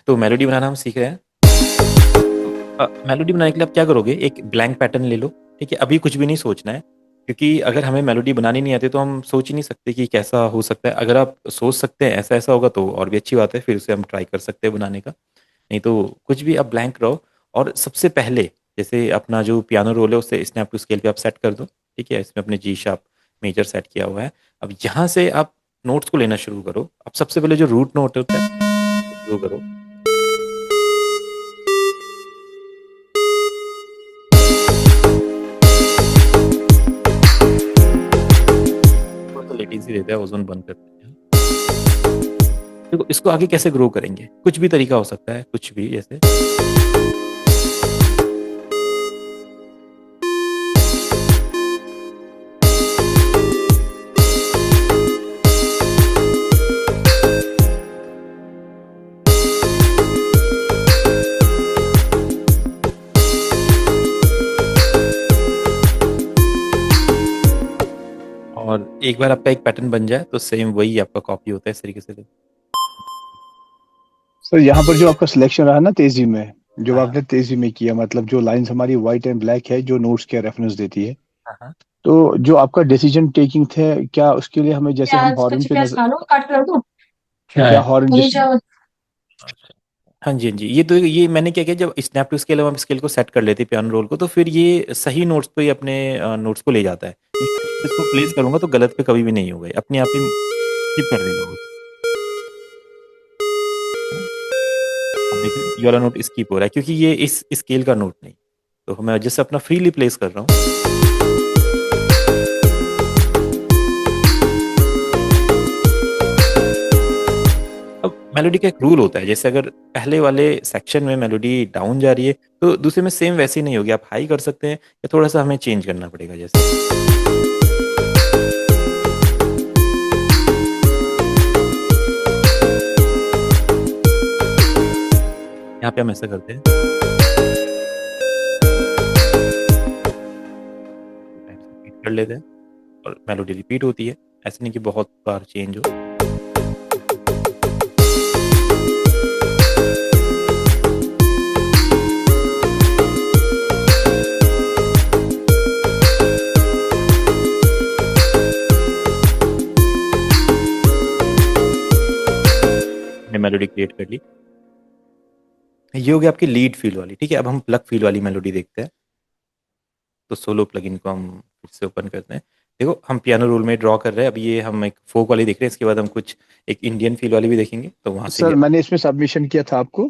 तो मेलोडी बनाना हम सीख रहे हैं। मेलोडी बनाने के लिए आप क्या करोगे, एक ब्लैंक पैटर्न ले लो। ठीक है, अभी कुछ भी नहीं सोचना है, क्योंकि अगर हमें मेलोडी बनानी नहीं आती तो हम सोच ही नहीं सकते कि कैसा हो सकता है। अगर आप सोच सकते हैं ऐसा ऐसा होगा तो और भी अच्छी बात है, फिर उसे हम ट्राई कर सकते हैं बनाने का। नहीं तो कुछ भी आप ब्लैंक रहो। और सबसे पहले जैसे अपना जो पियानो रोल है उसे स्नैप टू स्केल पे आप सेट कर दो। ठीक है, इसमें अपने जी शार्प मेजर सेट किया हुआ है। अब यहाँ से आप नोट्स को लेना शुरू करो। अब सबसे पहले जो रूट नोट होता है शुरू करो। थोड़ा सा लेटेंसी देता है, ओजोन बंद करते हैं। देखो इसको आगे कैसे ग्रो करेंगे, कुछ भी तरीका हो सकता है, कुछ भी जैसे। और एक बार आपका एक पैटर्न बन जाए तो सेम वही आपका कॉपी होता है इस तरीके से। सर यहाँ पर जो आपका सिलेक्शन रहा ना तेजी में, जो हाँ आपने तेजी में किया, मतलब जो लाइंस हमारी व्हाइट एंड ब्लैक है जो नोट्स के रेफरेंस देती है, हाँ हाँ। तो जो आपका डिसीजन टेकिंग थे, क्या उसके लिए हमें जैसे हम प्याज हॉर्न कच्चे पे प्याज नजर, खा लो, काट कर दो। क्या क्या है? हॉर्न ये जिस, जो हाँ जी हाँ जी, ये तो ये मैंने क्या किया, जब स्नैप टू स्केल हम स्केल को सेट कर लेते हैं पियानो रोल को, तो फिर ये सही नोट्स पे ही अपने नोट्स को ले जाता है। इसको प्लेस करूंगा तो गलत पे कभी भी नहीं होगा, अपने आप ही स्किप कर देगा वो। अब देखिए ये वाला नोट स्किप हो रहा है क्योंकि ये इस स्केल का नोट नहीं। तो मैं जैसे अपना फ्रीली प्लेस कर रहा हूँ। अब मेलोडी का एक रूल होता है, जैसे अगर पहले वाले सेक्शन में मेलोडी डाउन जा रही है तो दूसरे में सेम वैसी नहीं होगी, आप हाई कर सकते हैं या थोड़ा सा हमें चेंज करना पड़ेगा। जैसे यहाँ पे हम ऐसा करते हैं, रिपीट कर लेते हैं और मेलोडी रिपीट होती है। ऐसे नहीं कि बहुत बार चेंज हो। हमने मेलोडी क्रिएट कर ली। ये हो गया आपकी लीड फील वाली। ठीक है, अब हम प्लग फील वाली मेलोडी देखते हैं। तो सोलो प्लगइन को हम फिर से ओपन करते हैं। देखो हम पियानो रोल में ड्रॉ कर रहे हैं, अब ये हम एक फोक वाली देख रहे हैं, इसके बाद हम कुछ एक इंडियन फील वाली भी देखेंगे, तो वहां से भी। सर मैंने इसमें सबमिशन किया था आपको,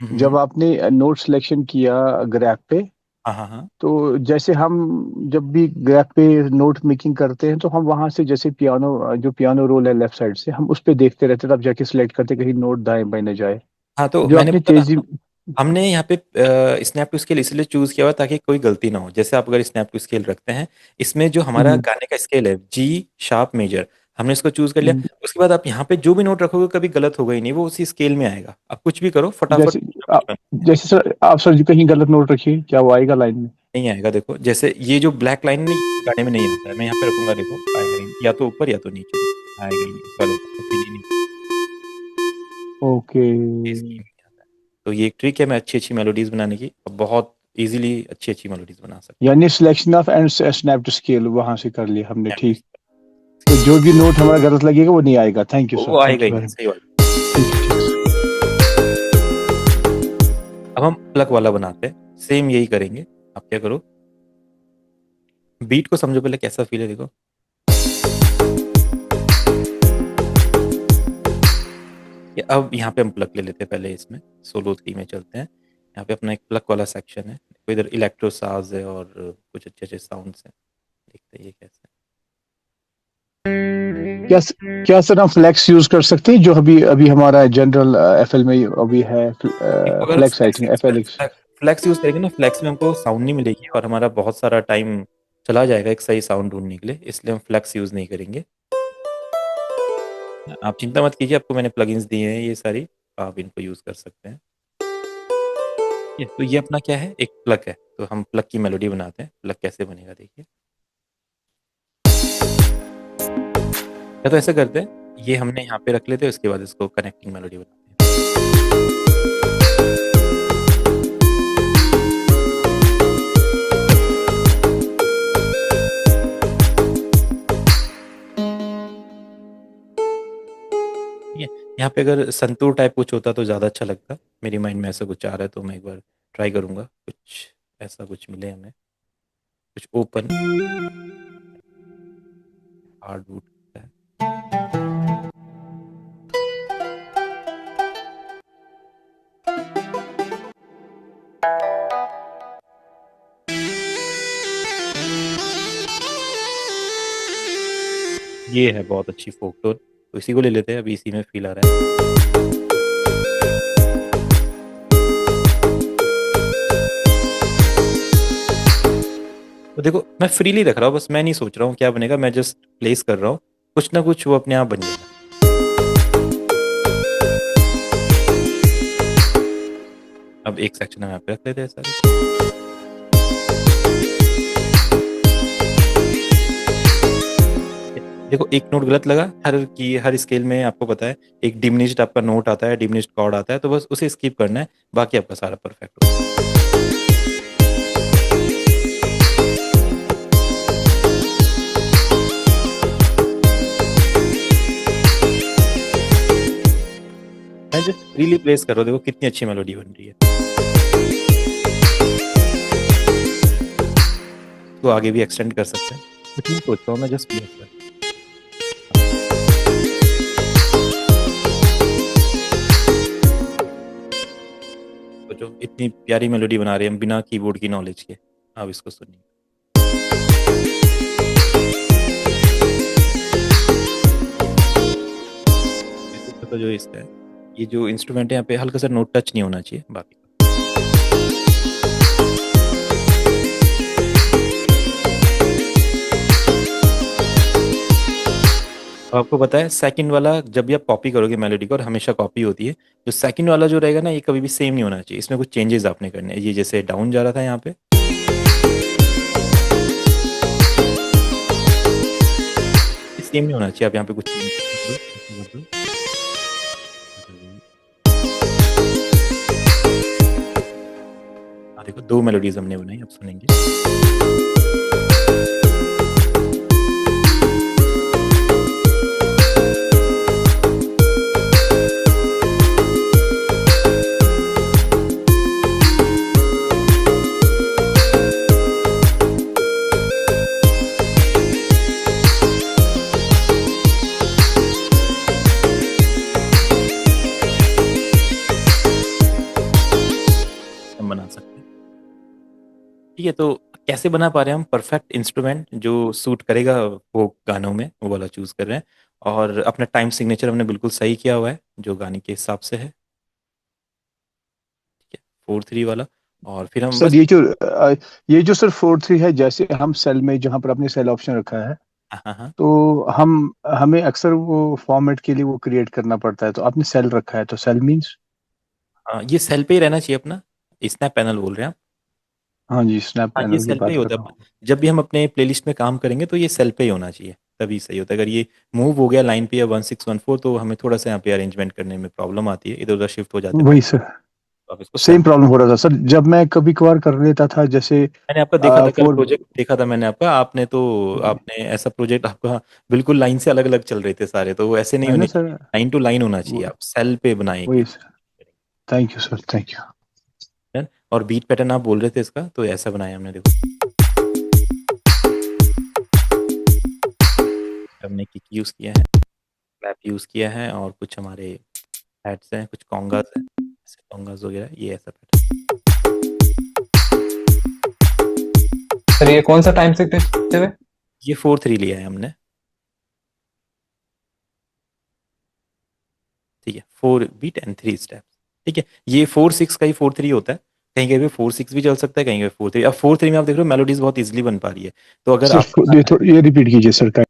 हम्म, जब आपने नोट सिलेक्शन किया ग्रैफ पे, हाँ हाँ हाँ तो जैसे हम जब भी ग्रैफ पे नोट मेकिंग करते हैं तो हम वहां से जैसे पियानो, जो पियानो रोल है लेफ्ट साइड से, हम उस पे देखते रहते हैं, तब जाके सिलेक्ट करते कहीं नोट दाएं बाएं न जाए। हाँ। तो जो मैंने अपनी बोला तेजी, ना, हमने यहाँ पे स्नैप टू स्केल इसलिए चूज किया हुआ ताकि कोई गलती ना हो। जैसे आप अगर स्नैप टू स्केल रखते हैं, इसमें जो हमारा हम्म, गाने का स्केल है जी शार्प मेजर, हमने इसको चूज कर लिया। हम्म, उसके बाद आप यहाँ पे जो भी नोट रखोगे कभी गलत होगा ही नहीं, वो उसी स्केल में आएगा। आप कुछ भी करो फटाफट जैसे जैसे सर आप सर जो कहीं गलत नोट रखिए, क्या वो आएगा लाइन में? नहीं आएगा। देखो जैसे ये जो ब्लैक लाइन नहीं इस गाने में नहीं आता है, मैं यहाँ पे रखूंगा, देखो आएगा ही नहीं। या तो ऊपर या तो नीचे, देखो आएगा ही नहीं इस वाले पे, कभी नहीं ओके। इसकी नहीं आता है। तो ये एक ट्रिक है मैं अच्छी अच्छी मेलोडीज बनाने की, अब बहुत इजीली अच्छी अच्छी मेलोडीज बना सकते यानी selection of and snap to scale वहां से कर लिया हमने, हैं। ठीक। तो जो भी नोट हमारा गलत लगेगा वो नहीं आएगा। थैंक यू सर, वो थैंक आएगा यू ही नहीं, वेरी मच। सही बात। ठीक है, ठीक है सर। अब हम प्लग वाला बनाते हैं, सेम यही करेंगे। आप क्या करो, बीट को समझो पहले कैसा फील है, देखो। अब यहाँ पे हम प्लग ले लेते हैं, पहले इसमें सोलो 3 में चलते हैं। यहाँ पे अपना एक प्लग वाला सेक्शन है, देखो इधर इलेक्ट्रो साज है और कुछ अच्छे अच्छे साउंड्स हैं। देखते हैं ये कैसे क्या क्या सर हम फ्लेक्स यूज कर सकते हैं, जो अभी अभी हमारा जनरल एफएल में अभी है, है। अगर flex I think FLX. Flax use करेंगे ना, फ्लैक्स में हमको साउंड नहीं मिलेगी और हमारा बहुत सारा टाइम चला जाएगा एक सही साउंड ढूंढने के लिए, इसलिए हम फ्लैक्स यूज नहीं करेंगे। आप चिंता मत कीजिए, आपको मैंने प्लगइन्स दिए हैं ये सारी, आप इनको यूज कर सकते हैं। तो ये अपना क्या है, एक प्लग है। तो हम प्लग की मेलोडी बनाते हैं। प्लग कैसे बनेगा देखिए। या तो ऐसा करते हैं, ये हमने यहाँ पे रख लेते हैं, उसके बाद इसको कनेक्टिंग मेलोडी बनाते हैं। यहाँ पे अगर संतूर टाइप कुछ होता तो ज़्यादा अच्छा लगता। मेरी माइंड में ऐसा कुछ आ रहा है, तो मैं एक बार ट्राई करूँगा कुछ ऐसा कुछ मिले हमें, कुछ ओपन हार्ड वुड है। ये है बहुत अच्छी फोक टोन, तो इसी को ले लेते हैं, अभी इसी में फील आ रहा है। तो देखो मैं फ्रीली रख रहा हूँ, बस मैं नहीं सोच रहा हूँ क्या बनेगा, मैं जस्ट प्लेस कर रहा हूँ, कुछ ना कुछ वो अपने आप बन जाएगा। अब एक सेक्शन हम यहाँ पे रख लेते हैं सारे। देखो एक नोट गलत लगा, हर स्केल में आपको पता है एक डिमिनिश्ड आपका नोट आता है, डिमिनिश्ड कॉर्ड आता है, तो बस उसे स्किप करना है, बाकी आपका सारा परफेक्ट होगा। मैं जस्ट फ्रीली प्लेस कर रहा हूँ, देखो कितनी अच्छी मेलोडी बन रही है। तो आगे भी एक्सटेंड कर सकते हैं, कुछ नहीं सोच रहा हूँ मैं, जस्ट प्लेस कर। तो जो इतनी प्यारी मेलोडी बना रहे हैं हम बिना कीबोर्ड की नॉलेज के, आप इसको सुनिए। तो जो इसका है, ये जो इंस्ट्रूमेंट है यहाँ पे हल्का सा नोट टच नहीं होना चाहिए, बाकी तो आपको पता है सेकंड वाला जब भी आप कॉपी करोगे मेलोडी को, और हमेशा कॉपी होती है, जो सेकंड वाला जो रहेगा ना, ये कभी भी सेम नहीं होना चाहिए, इसमें कुछ चेंजेस आपने करने हैं। ये जैसे डाउन जा रहा था यहाँ पे, सेम नहीं होना चाहिए, आप यहाँ पे कुछ change देखो दो मेलोडीज हमने बनाई, अब सुनेंगे। हम बना सकते हैं, ठीक है। तो कैसे बना पा रहे हैं हम परफेक्ट इंस्ट्रूमेंट जो सूट करेगा वो गानों में, वो वाला चूज कर रहे हैं, और अपना टाइम सिग्नेचर हमने बिल्कुल सही किया हुआ है जो गाने के हिसाब से है, ठीक है, 4/3 वाला। और फिर हम सर बस, ये जो सर 4/3 है, जैसे हम सेल में जहाँ पर आपने सेल ऑप्शन रखा है, हाँ हाँ हाँ तो हम हमें अक्सर वो फॉर्मेट के लिए वो क्रिएट करना पड़ता है, तो आपने सेल रखा है, तो सेल मीन्स। हाँ, ये सेल पे ही रहना चाहिए अपना, स्नैप पैनल बोल रहे हैं आप। हाँ जी, स्नैप हाँ ये पैनल की सेल पे ही बात कर होता रहा है, हूँ। जब भी हम अपने प्लेलिस्ट में काम करेंगे तो ये सेल पे ही होना चाहिए, तभी सही होता है। अगर ये मूव हो गया लाइन पे या 1614, तो हमें थोड़ा सा यहाँ पे अरेंजमेंट करने में प्रॉब्लम आती है, इधर उधर शिफ्ट हो जाते हैं वही पैटर्न। सर, तो आप इसको सेल, सेम प्रॉब्लम हो रहा था सर, जब मैं कभी कभार कर लेता था, जैसे मैंने आपका देखा था कल फोर। प्रोजेक्ट, देखा था मैंने आपका, आपने तो आपने ऐसा प्रोजेक्ट आपका बिल्कुल लाइन से अलग अलग चल रहे थे सारे, तो वो ऐसे नहीं है ना होने सर? चाहिए, लाइन टू लाइन होना चाहिए, वो- आप सेल पे बनाएंगे। वही sir. Thank you sir, thank you. और बीट पैटर्न आप बोल रहे थे इसका, तो ऐसा बनाया हमने, देखो हमने किक यूज किया है, क्लैप यूज किया है, और कुछ हमारे हैट्स हैं, कुछ कॉन्गास हैं, ऐसे कॉन्गास वगैरह, ये ऐसा पैटर्न। सर ये कौन सा टाइम सिग्नेचर है? ये 4/3 लिया है हमने, ठीक है, 4 बीट एंड 3 स्टेप, ठीक है। ये 4/6 का ही 4/3 होता है, कहीं कहीं पे 4/6 भी चल सकता है, कहीं कहीं 4/3। अब 4/3 में आप देख रहे हो मेलोडीज बहुत इजीली बन पा रही है, तो अगर सर आपको गाना है, ये रिपीट कीजिए सर।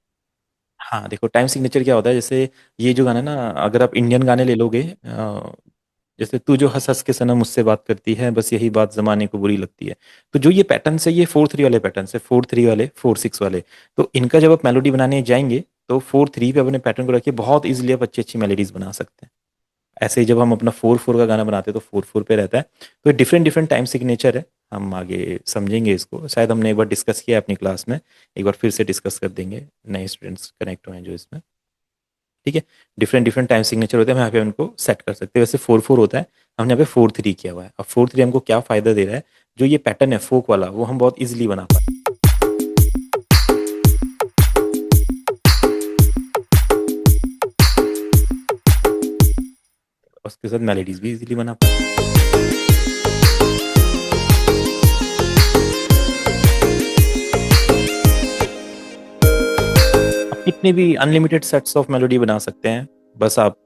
हाँ देखो टाइम सिग्नेचर क्या होता है, जैसे ये जो गाना है ना, अगर आप इंडियन गाने ले लोगे, जैसे तू जो हंस हंस के सनम मुझसे बात करती है, बस यही बात जमाने को बुरी लगती है, तो जो ये पैटर्न है, ये 4/3 वाले पैटर्न है, 4/3 वाले, 4/6 वाले, तो इनका जब आप मेलोडी बनाने जाएंगे, तो 4/3 पे अपने पैटर्न को रखिए, बहुत इजीली आप अच्छी अच्छी मेलोडीज बना सकते हैं। ऐसे ही जब हम अपना 4/4 का गाना बनाते हैं तो 4/4 पे रहता है, तो डिफरेंट डिफरेंट टाइम सिग्नेचर है, हम आगे समझेंगे इसको, शायद हमने एक बार डिस्कस किया है अपनी क्लास में, एक बार फिर से डिस्कस कर देंगे, नए स्टूडेंट्स कनेक्ट हुए हैं जो इसमें। ठीक है, डिफरेंट डिफरेंट टाइम सिग्नेचर होते हैं, हम यहाँ पे उनको सेट कर सकते हैं। वैसे 4/4 होता है, हमने यहाँ पे 4/3 किया हुआ है। अब 4/3 हमको क्या फ़ायदा दे रहा है, जो ये पैटर्न है फोक वाला, वो हम बहुत ईजिली बना पाए। उसके साथ मेलोडीज भी इजीली बना पाए। आप कितने भी अनलिमिटेड सेट्स ऑफ मेलोडी बना सकते हैं, बस आप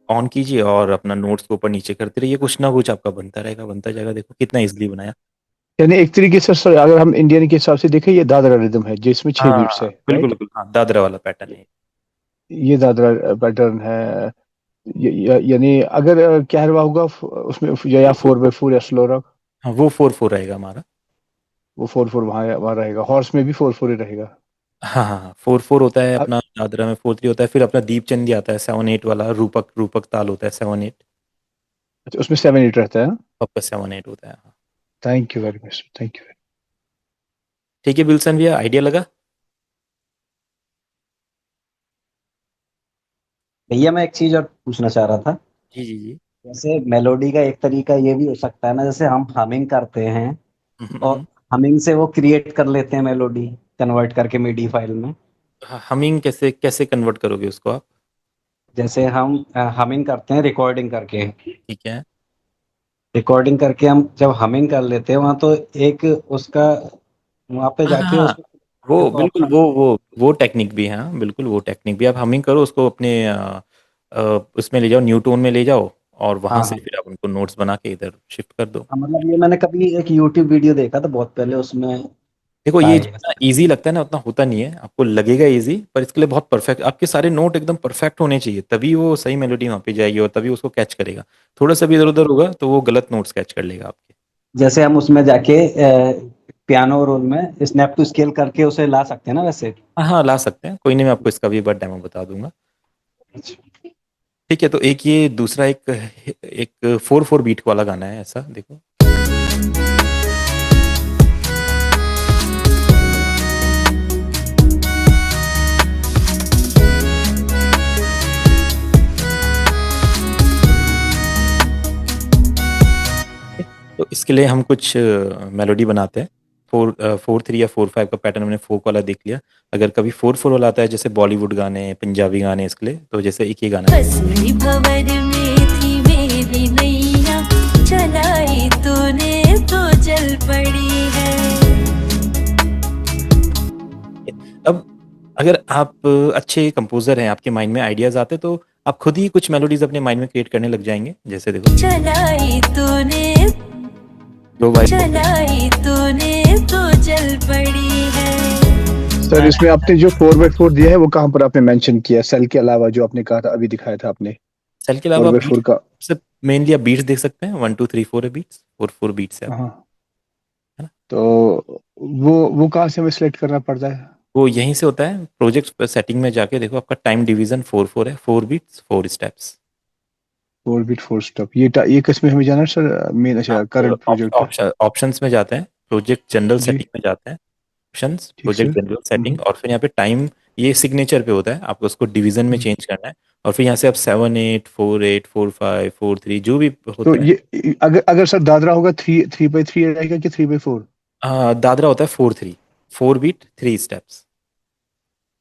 ऑन कीजिए और अपना नोट्स को ऊपर नीचे करते रहिए, कुछ ना कुछ आपका बनता रहेगा, बनता जाएगा। देखो कितना इजीली बनाया। यानी एक तरीके से सर, अगर हम इंडियन के हिसाब से देखें, ये दादरा रिदम है जिसमें 6 बीट्स हाँ है, बिल्कुल राइट? बिल्कुल, हाँ दादरा वाला पैटर्न है। ये दादरा पैटर्न है। यानी अगर कहरवा होगा उसमें या 4/4 या स्लो रॉक, हाँ वो 4/4 रहेगा हमारा। वो 4/4 वहाँ वहाँ रहेगा। हॉर्स में भी 4/4 ही रहेगा। हाँ हाँ हाँ, 4/4 होता है अब- अपना, दादरा में 4/3 होता है। फिर अपना दीपचंदी आता है 7/8 वाला, रूपक रूपक ताल होता है 7/8। अच्छा, उसमें 7/8 रहता है। आपका 7/8 होता है, हाँ। Thank you very much, thank you. ठीक है बिल्सन भैया, आइडिया लगा? भैया मैं एक चीज और पूछना चाह रहा था। जी जी जी। जैसे मेलोडी का एक तरीका ये भी हो सकता है ना, जैसे हम हमिंग करते हैं और हम्म। हमिंग से वो क्रिएट कर लेते हैं मेलोडी, कन्वर्ट करके मिडी फाइल में। हमिंग कैसे कैसे कन्वर्ट करोगे उसको आप? जैसे हम हमिंग करते हैं रिकॉर्डिंग करके, ठीक है। रिकॉर्डिंग करके हम जब हमिंग कर लेते हैं वहां तो एक उसका वहां पे हाँ जाके हाँ, वो उसको बिल्कुल, ऑप्शन। वो टेक्निक भी है, हाँ बिल्कुल, वो टेक्निक भी। आप हमिंग करो उसको अपने उसमें ले जाओ, न्यू टोन में ले जाओ, और वहां हाँ से हाँ फिर आप उनको नोट्स बना के इधर शिफ्ट कर दो। हाँ, मतलब ये मैंने कभी एक यूट्यूब वीडियो देखा था बहुत पहले, उसमें देखो था ये ये। जितना इजी लगता है ना, उतना होता नहीं है। आपको लगेगा इजी, पर इसके लिए बहुत परफेक्ट, आपके सारे नोट एकदम परफेक्ट होने चाहिए, तभी वो सही मेलोडी वहां पे जाएगी और तभी उसको कैच करेगा। थोड़ा सा भी इधर उधर होगा तो वो गलत नोट्स कैच कर लेगा आपके। जैसे हम उसमें जाके पियानो रोल में स्नैप टू स्केल करके उसे ला सकते हैं ना वैसे। हाँ हाँ, ला सकते हैं, कोई नहीं, मैं आपको इसका भी एक बार डेमो बता दूंगा। ठीक है, तो एक ये दूसरा एक एक 4/4 बीट वाला गाना है ऐसा, देखो। तो इसके लिए हम कुछ मेलोडी बनाते हैं। 4/3 या 4/5 का पैटर्न हमने फोक वाला देख लिया। अगर कभी 4/4 वाला आता है, जैसे बॉलीवुड गाने, पंजाबी गाने, इसके लिए तो जैसे एक ये गाना है। बसरी भंवर में थी मेरी नैया, चलाई तूने तो चल पड़ी है। अब अगर आप अच्छे कंपोजर हैं, आपके माइंड में आइडियाज आते, तो आप खुद ही कुछ मेलोडीज अपने माइंड में क्रिएट करने लग जाएंगे। जैसे देखो, चलाई तूने दो भाई, चलाई तूने तो चल पड़ी है। सर, इसमें आपने जो 4/4 दिया है वो कहाँ पर आपने मेंशन किया? सेल के अलावा जो आपने कहा था, अभी दिखाया था आपने सेल के अलावा 4/4 बीट का। से मेनली आप बीट्स देख सकते हैं, 1 2 3 4 है बीट्स, 4/4 बीट्स है, हाँ, है ना? तो वो कहाँ से हमें सेलेक्ट करना पड़ता है? वो यहीं से होता है, प्रोजेक्ट सेटिंग में जाके देखो, आपका टाइम डिवीजन 4/4 है, 4 बीट्स 4 स्टेप्स। 4 बीट 4 स्टेप, ये किस में हमें जाना है सर? मेन, अच्छा, करंट प्रोजेक्ट पे। ऑप्शंस में जाते हैं, प्रोजेक्ट जनरल जी, सेटिंग में जाते हैं, ऑप्शंस, ठीक प्रोजेक्ट सर। जनरल सेटिंग, और फिर यहाँ पे टाइम, ये सिग्नेचर पे होता है, आपको उसको डिवीजन में हम्म। चेंज करना है। और फिर यहाँ से आप 7/8 4/8 4/5 4/3 जो भी तो होता है। ये अगर अगर सर दादरा होगा, 3/3 रहेगा कि 3/4? दादरा होता है 4/3, 4 बीट 3 स्टेप्स।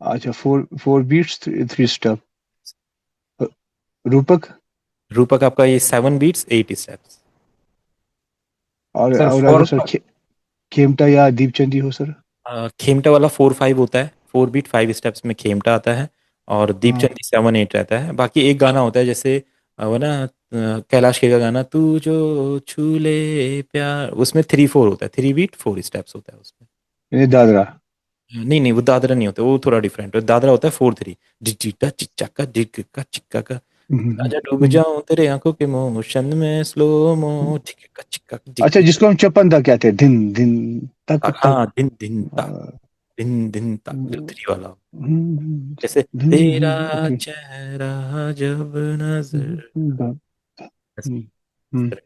अच्छा, 4 बीट्स 3 स्टेप। रूपक? रूपक आपका ये 7 बीट्स 8 स्टेप्स। सर और अगर फोर सर खेमटा या दीपचंदी हो सर? खेमटा वाला 4/5 होता है, 4 बीट 5 स्टेप्स में खेमटा आता है, और हाँ, दीपचंदी 7/8 रहता है। बाकी एक गाना होता है, जैसे वो ना कैलाश खेर का गाना, तू जो छू ले प्यार, उसमें 3/4 होता है, 3 बीट 4 स्टेप्स होता है उसमें। ये दादरा। नहीं नहीं, वो दादरा नहीं होता, वो थोड़ा डिफरेंट है। दादरा होता है 4/3, जिटा चिच्चा का जिग का चिक्का का, हम्म, आजा डूब हम्म। जाऊं तेरे आंखों के मोशन में स्लो मो, चिक्का चिक्का जिग अच्छा, जिग। जिसको हम चपन दा कहते हैं, दिन दिन तक तक। हाँ, दिन दिन तक, आ, दिन दिन तक, जो हम्म, 3 वाला। हम्म, जैसे तेरा दिन, ओके। चेहरा जब नजर, ऐसे हम्म, इस हम्म। तरह।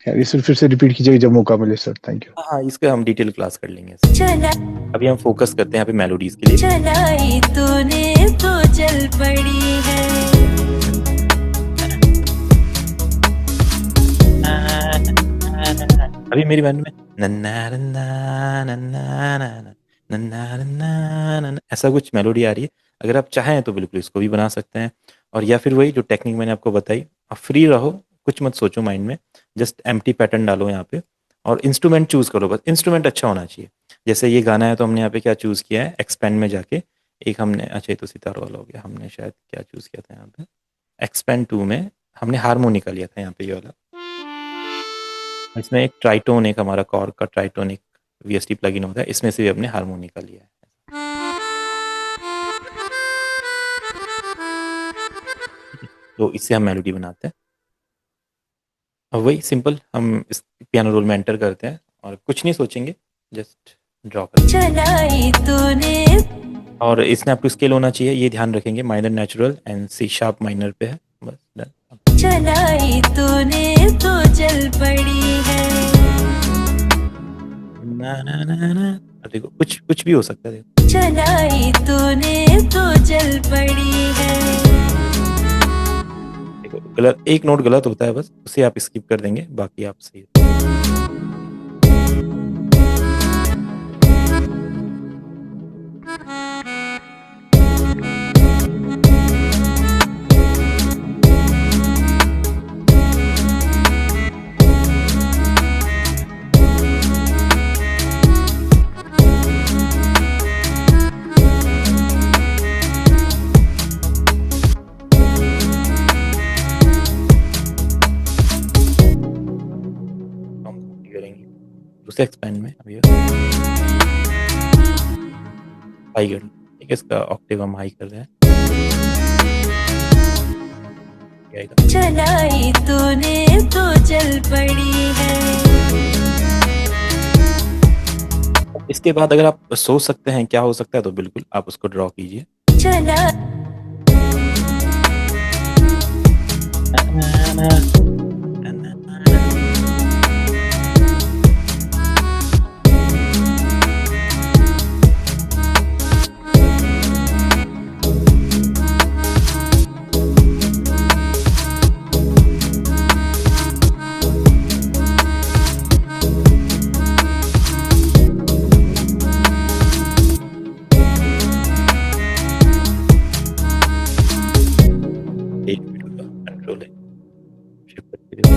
खैर, इसे फिर से रिपीट कीजिएगा जब मौका मिले सर, थैंक यू। हाँ हाँ, इसका हम डिटेल क्लास कर लेंगे इसका। चला अभी हम फोकस करते हैं यहाँ पे मेलोडीज के लिए। चलाई तूने तो चल जल पड़ी है। अभी मेरी बहन में नन्ना नन्ना नन्ना नन्ना नन्ना नन्ना नन्ना ऐसा कुछ मेलोडी आ रही है। अगर आप चाहें तो बिल्कुल इसको भी बना सकते हैं। और या फिर वही जो टेक्निक मैंने आपको बताई, आप फ्री रहो, कुछ मत सोचो माइंड में, जस्ट एम्प्टी पैटर्न डालो यहाँ पे और इंस्ट्रूमेंट चूज करो। बस इंस्ट्रूमेंट अच्छा होना चाहिए। जैसे ये गाना है तो हमने यहाँ पे क्या चूज किया है, एक्सपेंड में जाके एक हमने, अच्छा ये तो सितार वाला हो गया, हमने शायद क्या चूज किया था यहाँ पे, एक्सपेंड 2 में हमने हारमोनिका लिया था यहाँ पे, ये वाला। इसमें एक ट्राइटोन, एक हमारा कॉर्ग का ट्राइटोन एक वीएसटी प्लगइन होता है, इसमें से भी हमने हारमोनिका लिया है। तो इससे हम मेलोडी बनाते हैं। और वही सिंपल हम इस पियानो रोल में एंटर करते हैं और कुछ नहीं सोचेंगे, जस्ट ड्रॉ करते हैं। चलाई तूने और इसमें आपको स्केल होना चाहिए, ये ध्यान रखेंगे, minor natural and C sharp minor पे है, बस डन। चलाई तूने तो जल पड़ी है। ना ना ना ना, अब देखो कुछ कुछ भी हो सकता है, देखो चलाई तूने तो जल पड़ी है। देखो गलत, एक नोट गलत होता है, बस उसे आप स्किप कर देंगे, बाकी आप सही। हम copy करेंगे दूसरे एक्सपेंड में। अभी हाई कर, ठीक है, इसका ऑक्टेव हम हाई कर रहे हैं। ये आएगा। चलाई तूने तो जल पड़ी है। इसके बाद अगर आप सोच सकते हैं क्या हो सकता है तो बिल्कुल आप उसको ड्रॉ कीजिए। चला कंट्रोल है, शिफ्ट करके देखो।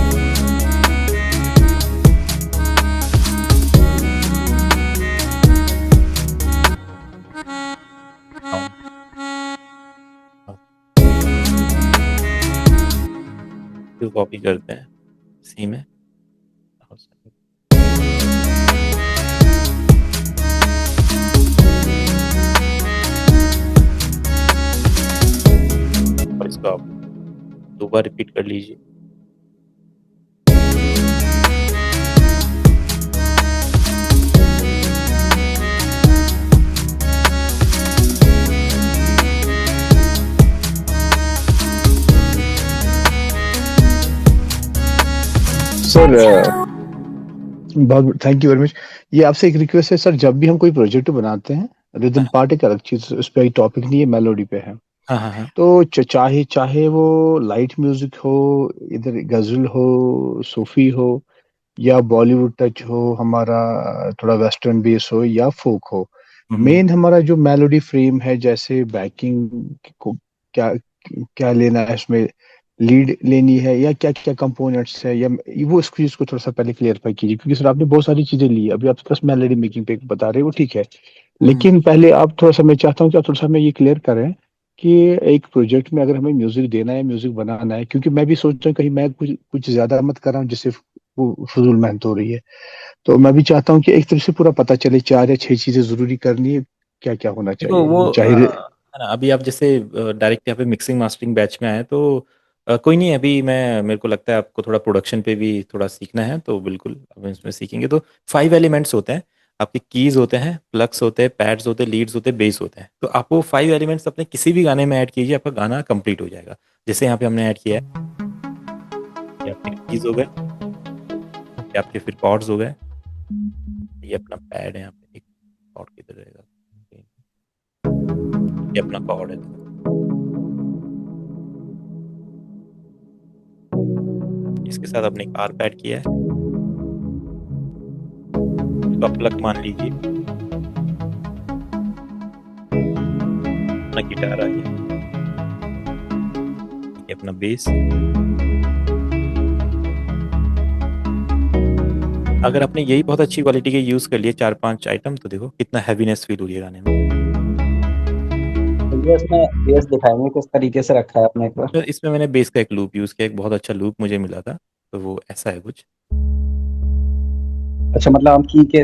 फिर कॉपी करते हैं सी में और इसको आप दो बार रिपीट कर लीजिए। सर बहुत थैंक यू वेरी मच। ये आपसे एक रिक्वेस्ट है सर, जब भी हम कोई प्रोजेक्ट बनाते हैं, रिदम पार्ट एक अलग चीज, उस पर टॉपिक नहीं है, मेलोडी पे है। हाँ हाँ हाँ तो चाहे चाहे वो लाइट म्यूजिक हो, इधर गजल हो, सूफी हो, या बॉलीवुड टच हो, हमारा थोड़ा वेस्टर्न बेस हो, या फोक हो, मेन हमारा जो मेलोडी फ्रेम है, जैसे बैकिंग को क्या क्या लेना है, इसमें लीड लेनी है या क्या क्या कंपोनेंट्स है, या वो इस चीज को थोड़ा सा पहले क्लियरफाई कीजिए, क्योंकि सर आपने बहुत सारी चीजें ली, अभी आपके पास मेलोडी मेकिंग पे बता रहे हो, वो ठीक है, लेकिन पहले आप थोड़ा सा, मैं चाहता हूँ कि आप थोड़ा सा हमें ये क्लियर करें कि एक प्रोजेक्ट में अगर हमें म्यूजिक देना है, म्यूजिक बनाना है, क्योंकि मैं भी सोचता हूँ कहीं मैं कुछ कुछ ज्यादा मत कर रहा हूँ जिससे वो फजूल मेहनत हो रही है, तो मैं भी चाहता हूँ कि एक तरफ से पूरा पता चले, 4 या 6 चीजें जरूरी करनी है, क्या क्या होना देखो वो चाहिए, चाहे है ना, अभी आप जैसे डायरेक्ट यहाँ पे मिक्सिंग मास्टरिंग बैच में आए तो कोई नहीं, अभी मैं, मेरे को लगता है आपको थोड़ा प्रोडक्शन पे भी थोड़ा सीखना है, तो बिल्कुल अब इसमें सीखेंगे। तो 5 एलिमेंट्स होते हैं आपके, कीज होते हैं, प्लग्स होते हैं, पैड्स होते हैं, लीड्स होते हैं, बेस होते हैं। तो आप वो 5 एलिमेंट्स अपने किसी भी गाने में ऐड कीजिए, आपका गाना कंप्लीट हो जाएगा। जैसे यहाँ पे हमने ऐड किया है, ये आपके कीज हो गए, ये आपके फिर कॉर्ड्स हो गए, ये अपना पैड है, यहाँ पे एक कॉर्ड किधर रहेगा, ये अपना कॉर्ड है, इसके साथ हमने एक आर्प ऐड किया है, इसको आप प्लग मान लीजिए, अपना गिटार आ गया, ये अपना बेस। अगर आपने यही बहुत अच्छी क्वालिटी के यूज कर लिए 4-5 आइटम, तो देखो कितना हैवीनेस फील हो रही है गाने में। ये इसमें बेस दिखाएंगे किस तरीके से रखा है आपने एक बार। तो इसमें मैंने बेस का एक लूप यूज किया, एक बहुत अच्छा लूप मुझे मिला था, तो वो ऐसा है कुछ। अच्छा, मतलब हम की के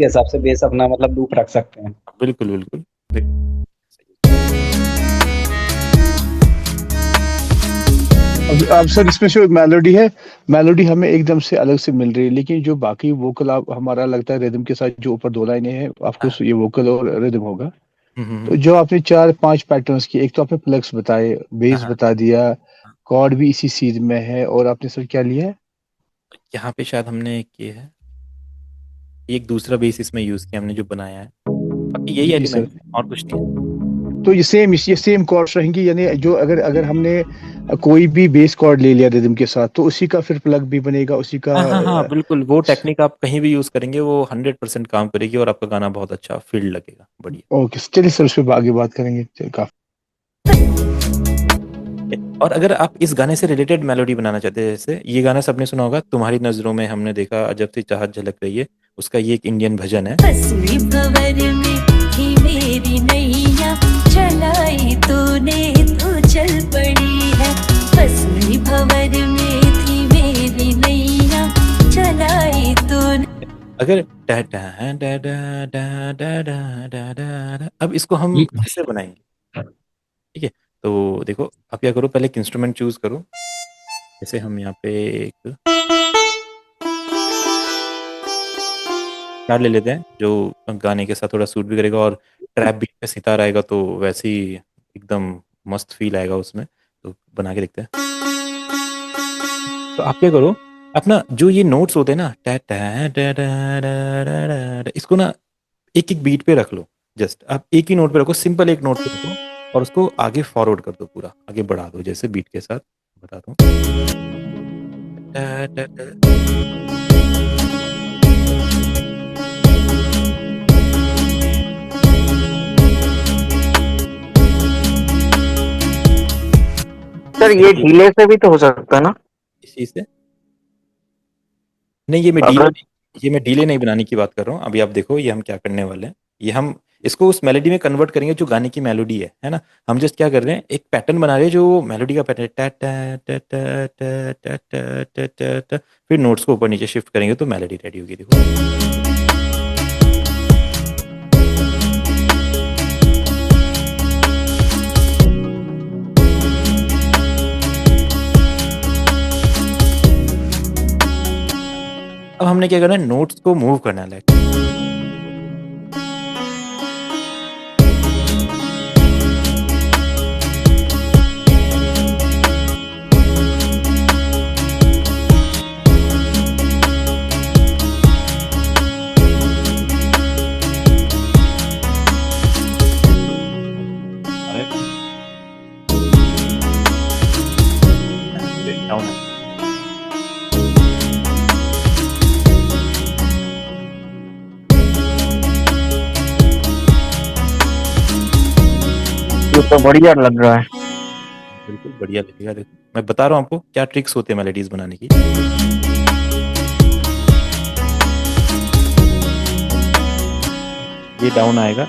हिसाब से बेस अपना मतलब लूप रख सकते हैं। बिल्कुल बिल्कुल। अब सर इसमें जो मेलोडी है, मेलोडी हमें एकदम से अलग से मिल रही है, लेकिन जो बाकी वोकल आप हमारा लगता है रिदम के साथ जो ऊपर 2 लाइनें हैं, ऑफकोर्स ये वोकल और रिदम होगा। तो जो आपने 4-5 पैटर्न्स की, एक तो आपने प्लग्स बताए, बेस बता दिया, कॉर्ड भी इसी सीध में है, और आपने सर क्या लिया है? यहाँ पे शायद हमने किया है एक दूसरा बेस इसमें यूज किया हमने जो बनाया है, बाकी यही जी सर। एलिमेंट है और कुछ नहीं है। तो ये सेम कॉर्ड्स रहेंगी, यानी जो अगर हमने कोई भी बेस कॉर्ड ले लिया रिदम के साथ, तो उसी का फिर प्लग भी बनेगा, उसी का। हाँ बिल्कुल, वो टेक्निक आप कहीं भी यूज करेंगे वो 100% काम करेगी और आपका गाना बहुत अच्छा फील्ड लगेगा, बढ़िया। ओके, चलिए सर उस पर आगे बात करेंगे। चलिए, काफी। और अगर आप इस गाने से रिलेटेड मेलोडी बनाना चाहते हैं, जैसे ये गाना सबने सुना होगा, तुम्हारी नजरों में हमने देखा अजब सी चाहत झलक रही है, उसका ये एक इंडियन भजन है। हंसनी भंवर में थी मेरी नैया, चलाई तूने तो चल पड़ी है। हंसनी भंवर में थी मेरी नैया, चलाई तूने। अगर डा डा डा डा डा डा डा डा डा, अब इसको हम कैसे बनाएंगे, ठीक है? तो देखो आप क्या करो, पहले एक इंस्ट्रूमेंट चूज करो, जैसे हम यहाँ पे एक गिटार ले लेते हैं जो गाने के साथ थोड़ा सूट भी करेगा, और ट्रैप बीट पे सितार आएगा तो वैसे ही एकदम मस्त फील आएगा उसमें। तो बना के देखते हैं। तो आप क्या करो, अपना जो ये नोट्स होते हैं ना, टा टा टा टा टा टा, इसको ना एक एक बीट पे रख लो। जस्ट आप एक ही नोट पे रखो, सिंपल एक नोट पे रखो, और उसको आगे फॉरवर्ड कर दो, पूरा आगे बढ़ा दो, जैसे बीट के साथ बताता हूँ। टा टा टा। सर ये ढीले से भी तो हो सकता है ना? इस चीज से नहीं, ये मैं डीले नहीं बनाने की बात कर रहा हूँ। अभी आप देखो ये हम क्या करने वाले हैं, ये हम इसको उस मेलोडी में कन्वर्ट करेंगे जो गाने की मेलोडी है ना। हम जस्ट क्या कर रहे हैं, एक पैटर्न बना रहे हैं जो मेलोडी का पैटर्न, टा टा टा टा टा टा टा टा टा टा, फिर नोट्स को ऊपर नीचे शिफ्ट करेंगे तो मेलोडी रेडी होगी। देखो अब हमने क्या करना है, नोट्स को मूव करना है लाइक। डाउन है। ये तो बढ़िया लग रहा है। बिल्कुल बढ़िया लगेगा। देखो मैं बता रहा हूँ आपको क्या ट्रिक्स होते हैं मेलोडीज बनाने की। ये डाउन आएगा,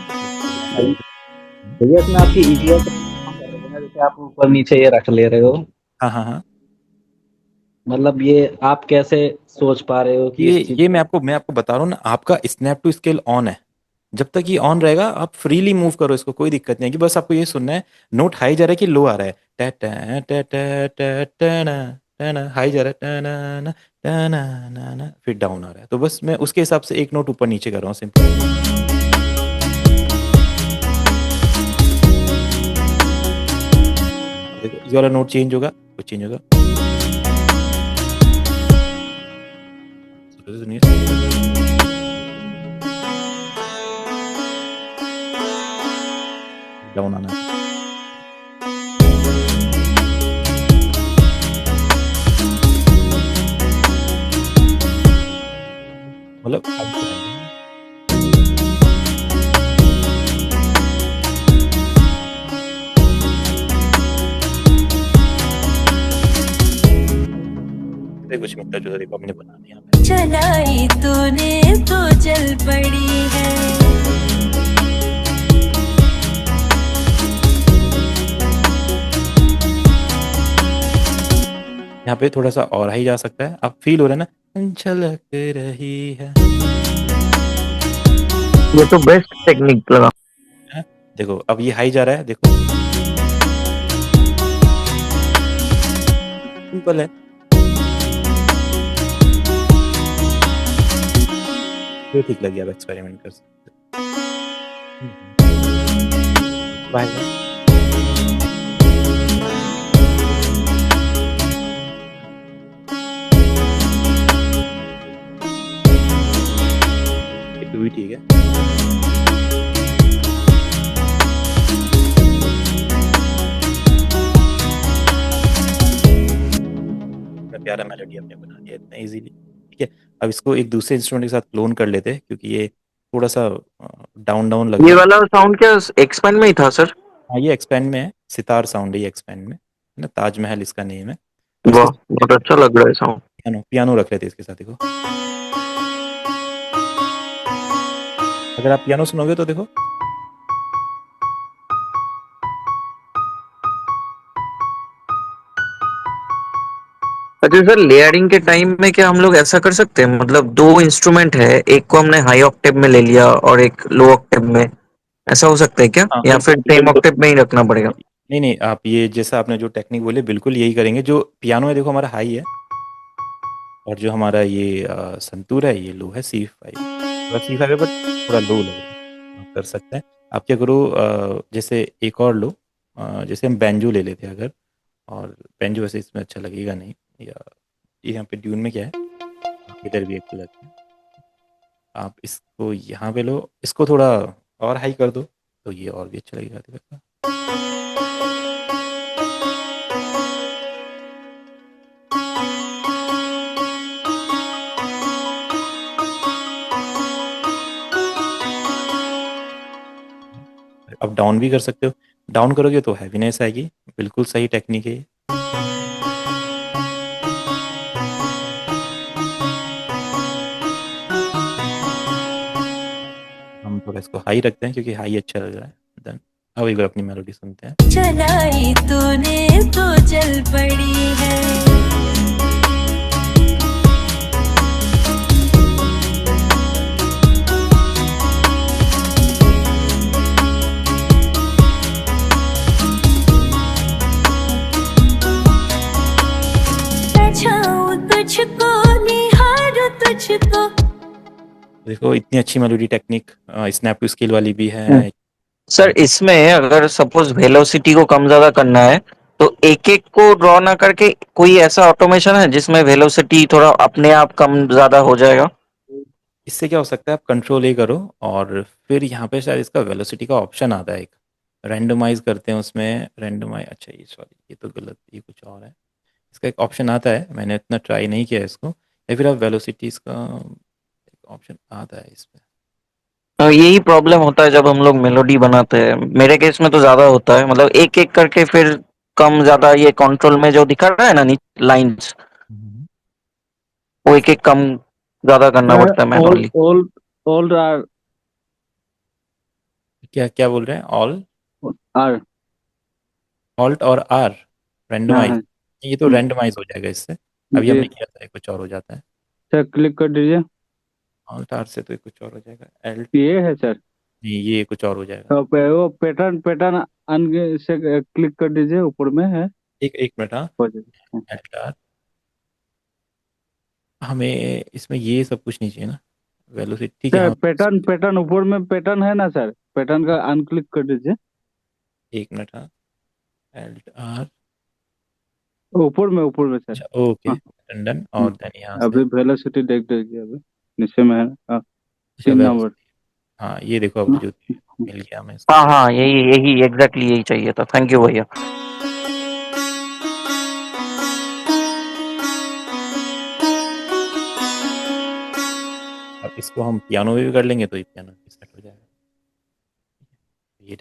भैया इसमें आपकी ईडिया जैसे आप ऊपर नीचे ये रख ले रहे हो, हाँ हाँ हाँ, मतलब ये आप कैसे सोच पा रहे हो कि इस चीज ये मैं आपको बता रहा हूँ ना, आपका स्नैप टू स्केल ऑन है। जब तक ये ऑन रहेगा आप फ्रीली मूव करो इसको, कोई दिक्कत नहीं है। कि बस आपको ये सुनना है नोट हाई जा रहा है कि लो आ रहा है, टा टा टा टा टा टा ना टा ना, हाई जा रहा है टा ना ना टा ना ना ना, फिर डाउन आ रहा है। तो बस मैं उसके हिसाब से एक नोट ऊपर नीचे कर रहा हूँ, सिंपल। देखो ये वाला नोट चेंज होगा, वो चेंज होगा, सुनिए। डाउन आना है। मतलब हाई पे रहेंगे। ये कुछ मिलता जुलता देखो हमने बना दिया यहाँ पे। चलाई तूने तो चल पड़ी है। यहाँ पे थोड़ा सा और हाई जा सकता है, अब फील हो रहा है ना, झलक रही है। ये तो बेस्ट टेक्निक लगा। हैं? देखो अब ये हाई जा रहा है, देखो सिंपल है। ये ठीक लगी, अब एक्सपेरिमेंट कर सकते हो। Bye bye. ये भी ठीक है। इतना प्यारा मेलोडी हमने बना दिया इतना इजीली। ठीक है, अब इसको एक दूसरे इंस्ट्रूमेंट के साथ क्लोन कर लेते हैं, क्योंकि ये थोड़ा सा डाउन डाउन लग ये रहा है। वाला साउंड क्या एक्सपेंड में ही था सर? हाँ ये एक्सपेंड में है, सितार साउंड है ये एक्सपेंड में, है ना, ताजमहल इसका नेम है। अब इसके वाह, बहुत अच्छा लग रहा है साउंड। पियानो पियानो रख लेते हैं इसके साथ, देखो अगर आप पियानो सुनोगे तो देखो अच्छा सर, लेयरिंग के टाइम में क्या हम लोग ऐसा कर सकते हैं, मतलब दो इंस्ट्रूमेंट है, एक को हमने हाई ऑक्टेव में ले लिया और एक लो ऑक्टेव में, ऐसा हो सकता है क्या, हाँ या बिल्कुल फिर सेम बिल्कुल। ऑक्टेव में ही रखना पड़ेगा? नहीं नहीं, आप ये जैसा आपने जो टेक्निक बोले बिल्कुल यही करेंगे। जो पियानो है देखो हमारा हाई है, और जो हमारा ये संतूर है ये लो है, C5। थोड़ा C5 है बट थोड़ा लो लग रहा है, आप कर सकते हैं। आप क्या करो, जैसे एक और लो, जैसे हम बैंजो ले लेते हैं अगर, और बैंजो वैसे इसमें अच्छा लगेगा नहीं, या ये यहाँ पे ट्यून में क्या है, इधर भी एक प्लग है, आप इसको यहाँ पे लो, इसको थोड़ा और हाई कर दो तो ये और भी अच्छा लगेगा देखो। अब डाउन भी कर सकते हो, डाउन करोगे तो हैवीनेस आएगी, बिल्कुल सही टेक्निक है ये। हम थोड़ा इसको हाई रखते हैं क्योंकि हाई अच्छा लग रहा है। देन अब एक बार अपनी मेलोडी सुनते हैं। चलाई तूने तो चल पड़ी है। छाऊं तुझको निहारूं तुझको। देखो इतनी अच्छी melody technique, snap to scale वाली भी है। सर इसमें अगर सपोज वेलोसिटी को कम ज्यादा करना है तो एक एक को ड्रॉ ना करके कोई ऐसा ऑटोमेशन है जिसमें वेलोसिटी थोड़ा अपने आप कम ज्यादा हो जाएगा? इससे क्या हो सकता है, आप कंट्रोल ए करो और फिर यहाँ पे शायद इसका वेलोसिटी का ऑप्शन आता है, एक रैंडमाइज करते हैं उसमें, रैंडमाइज, अच्छा ये सॉरी ये तो गलत, ये कुछ और है। इसका एक ऑप्शन आता है, मैंने इतना ट्राई नहीं किया इसको, या फिर आप वेलोसिटी इसका एक ऑप्शन आता है इसमें। तो यही प्रॉब्लम होता है जब हम लोग मेलोडी बनाते हैं, मेरे केस में तो ज्यादा होता है, मतलब एक एक करके फिर कम ज्यादा, ये कंट्रोल में जो दिखा रहा है ना लाइंस, वो एक एक कम ज्यादा करना पड़ता है मैनुअली। All are क्या क्या बोल रहे हैं, ऑल are ऑल्ट और आर हाँ रैंडमाइज? हाँ ये तो रैंडमाइज हो जाएगा इससे, अभी जी हमने किया था कुछ और हो जाता है। सर, क्लिक कर दीजिए। ऑल्ट आर से तो कुछ और हो जाएगा, एल ये है सर, नहीं ये कुछ और हो जाएगा। तो वो पैटर्न पैटर्न अन से क्लिक कर दीजिए, ऊपर में है। एक एक मिनट, हाँ हो जाएगा। एल्ट आर, हमें इसमें ये सब कुछ नहीं चाहिए ना, वेलोसिटी ठीक है सर हाँ। पैटर्न पैटर्न ऊपर में पैटर्न है ना सर, पैटर्न का अनक्लिक कर दीजिए। एक मिनट, हाँ एल्ट आर, ऊपर में सर। अच्छा ओके हाँ डन, और देन यहाँ से अभी वेलोसिटी देख दीजिए, अभी नीचे में है। हाँ, अच्छा 3 नंबर। हाँ ये देखो अब हाँ जो मिल गया हमें इसका। हाँ हाँ, यही यही एग्जैक्टली यही चाहिए था, थैंक यू भैया। अब इसको हम पियानो में भी कर लेंगे तो ये पियानो भी सेट हो जाएगा। ये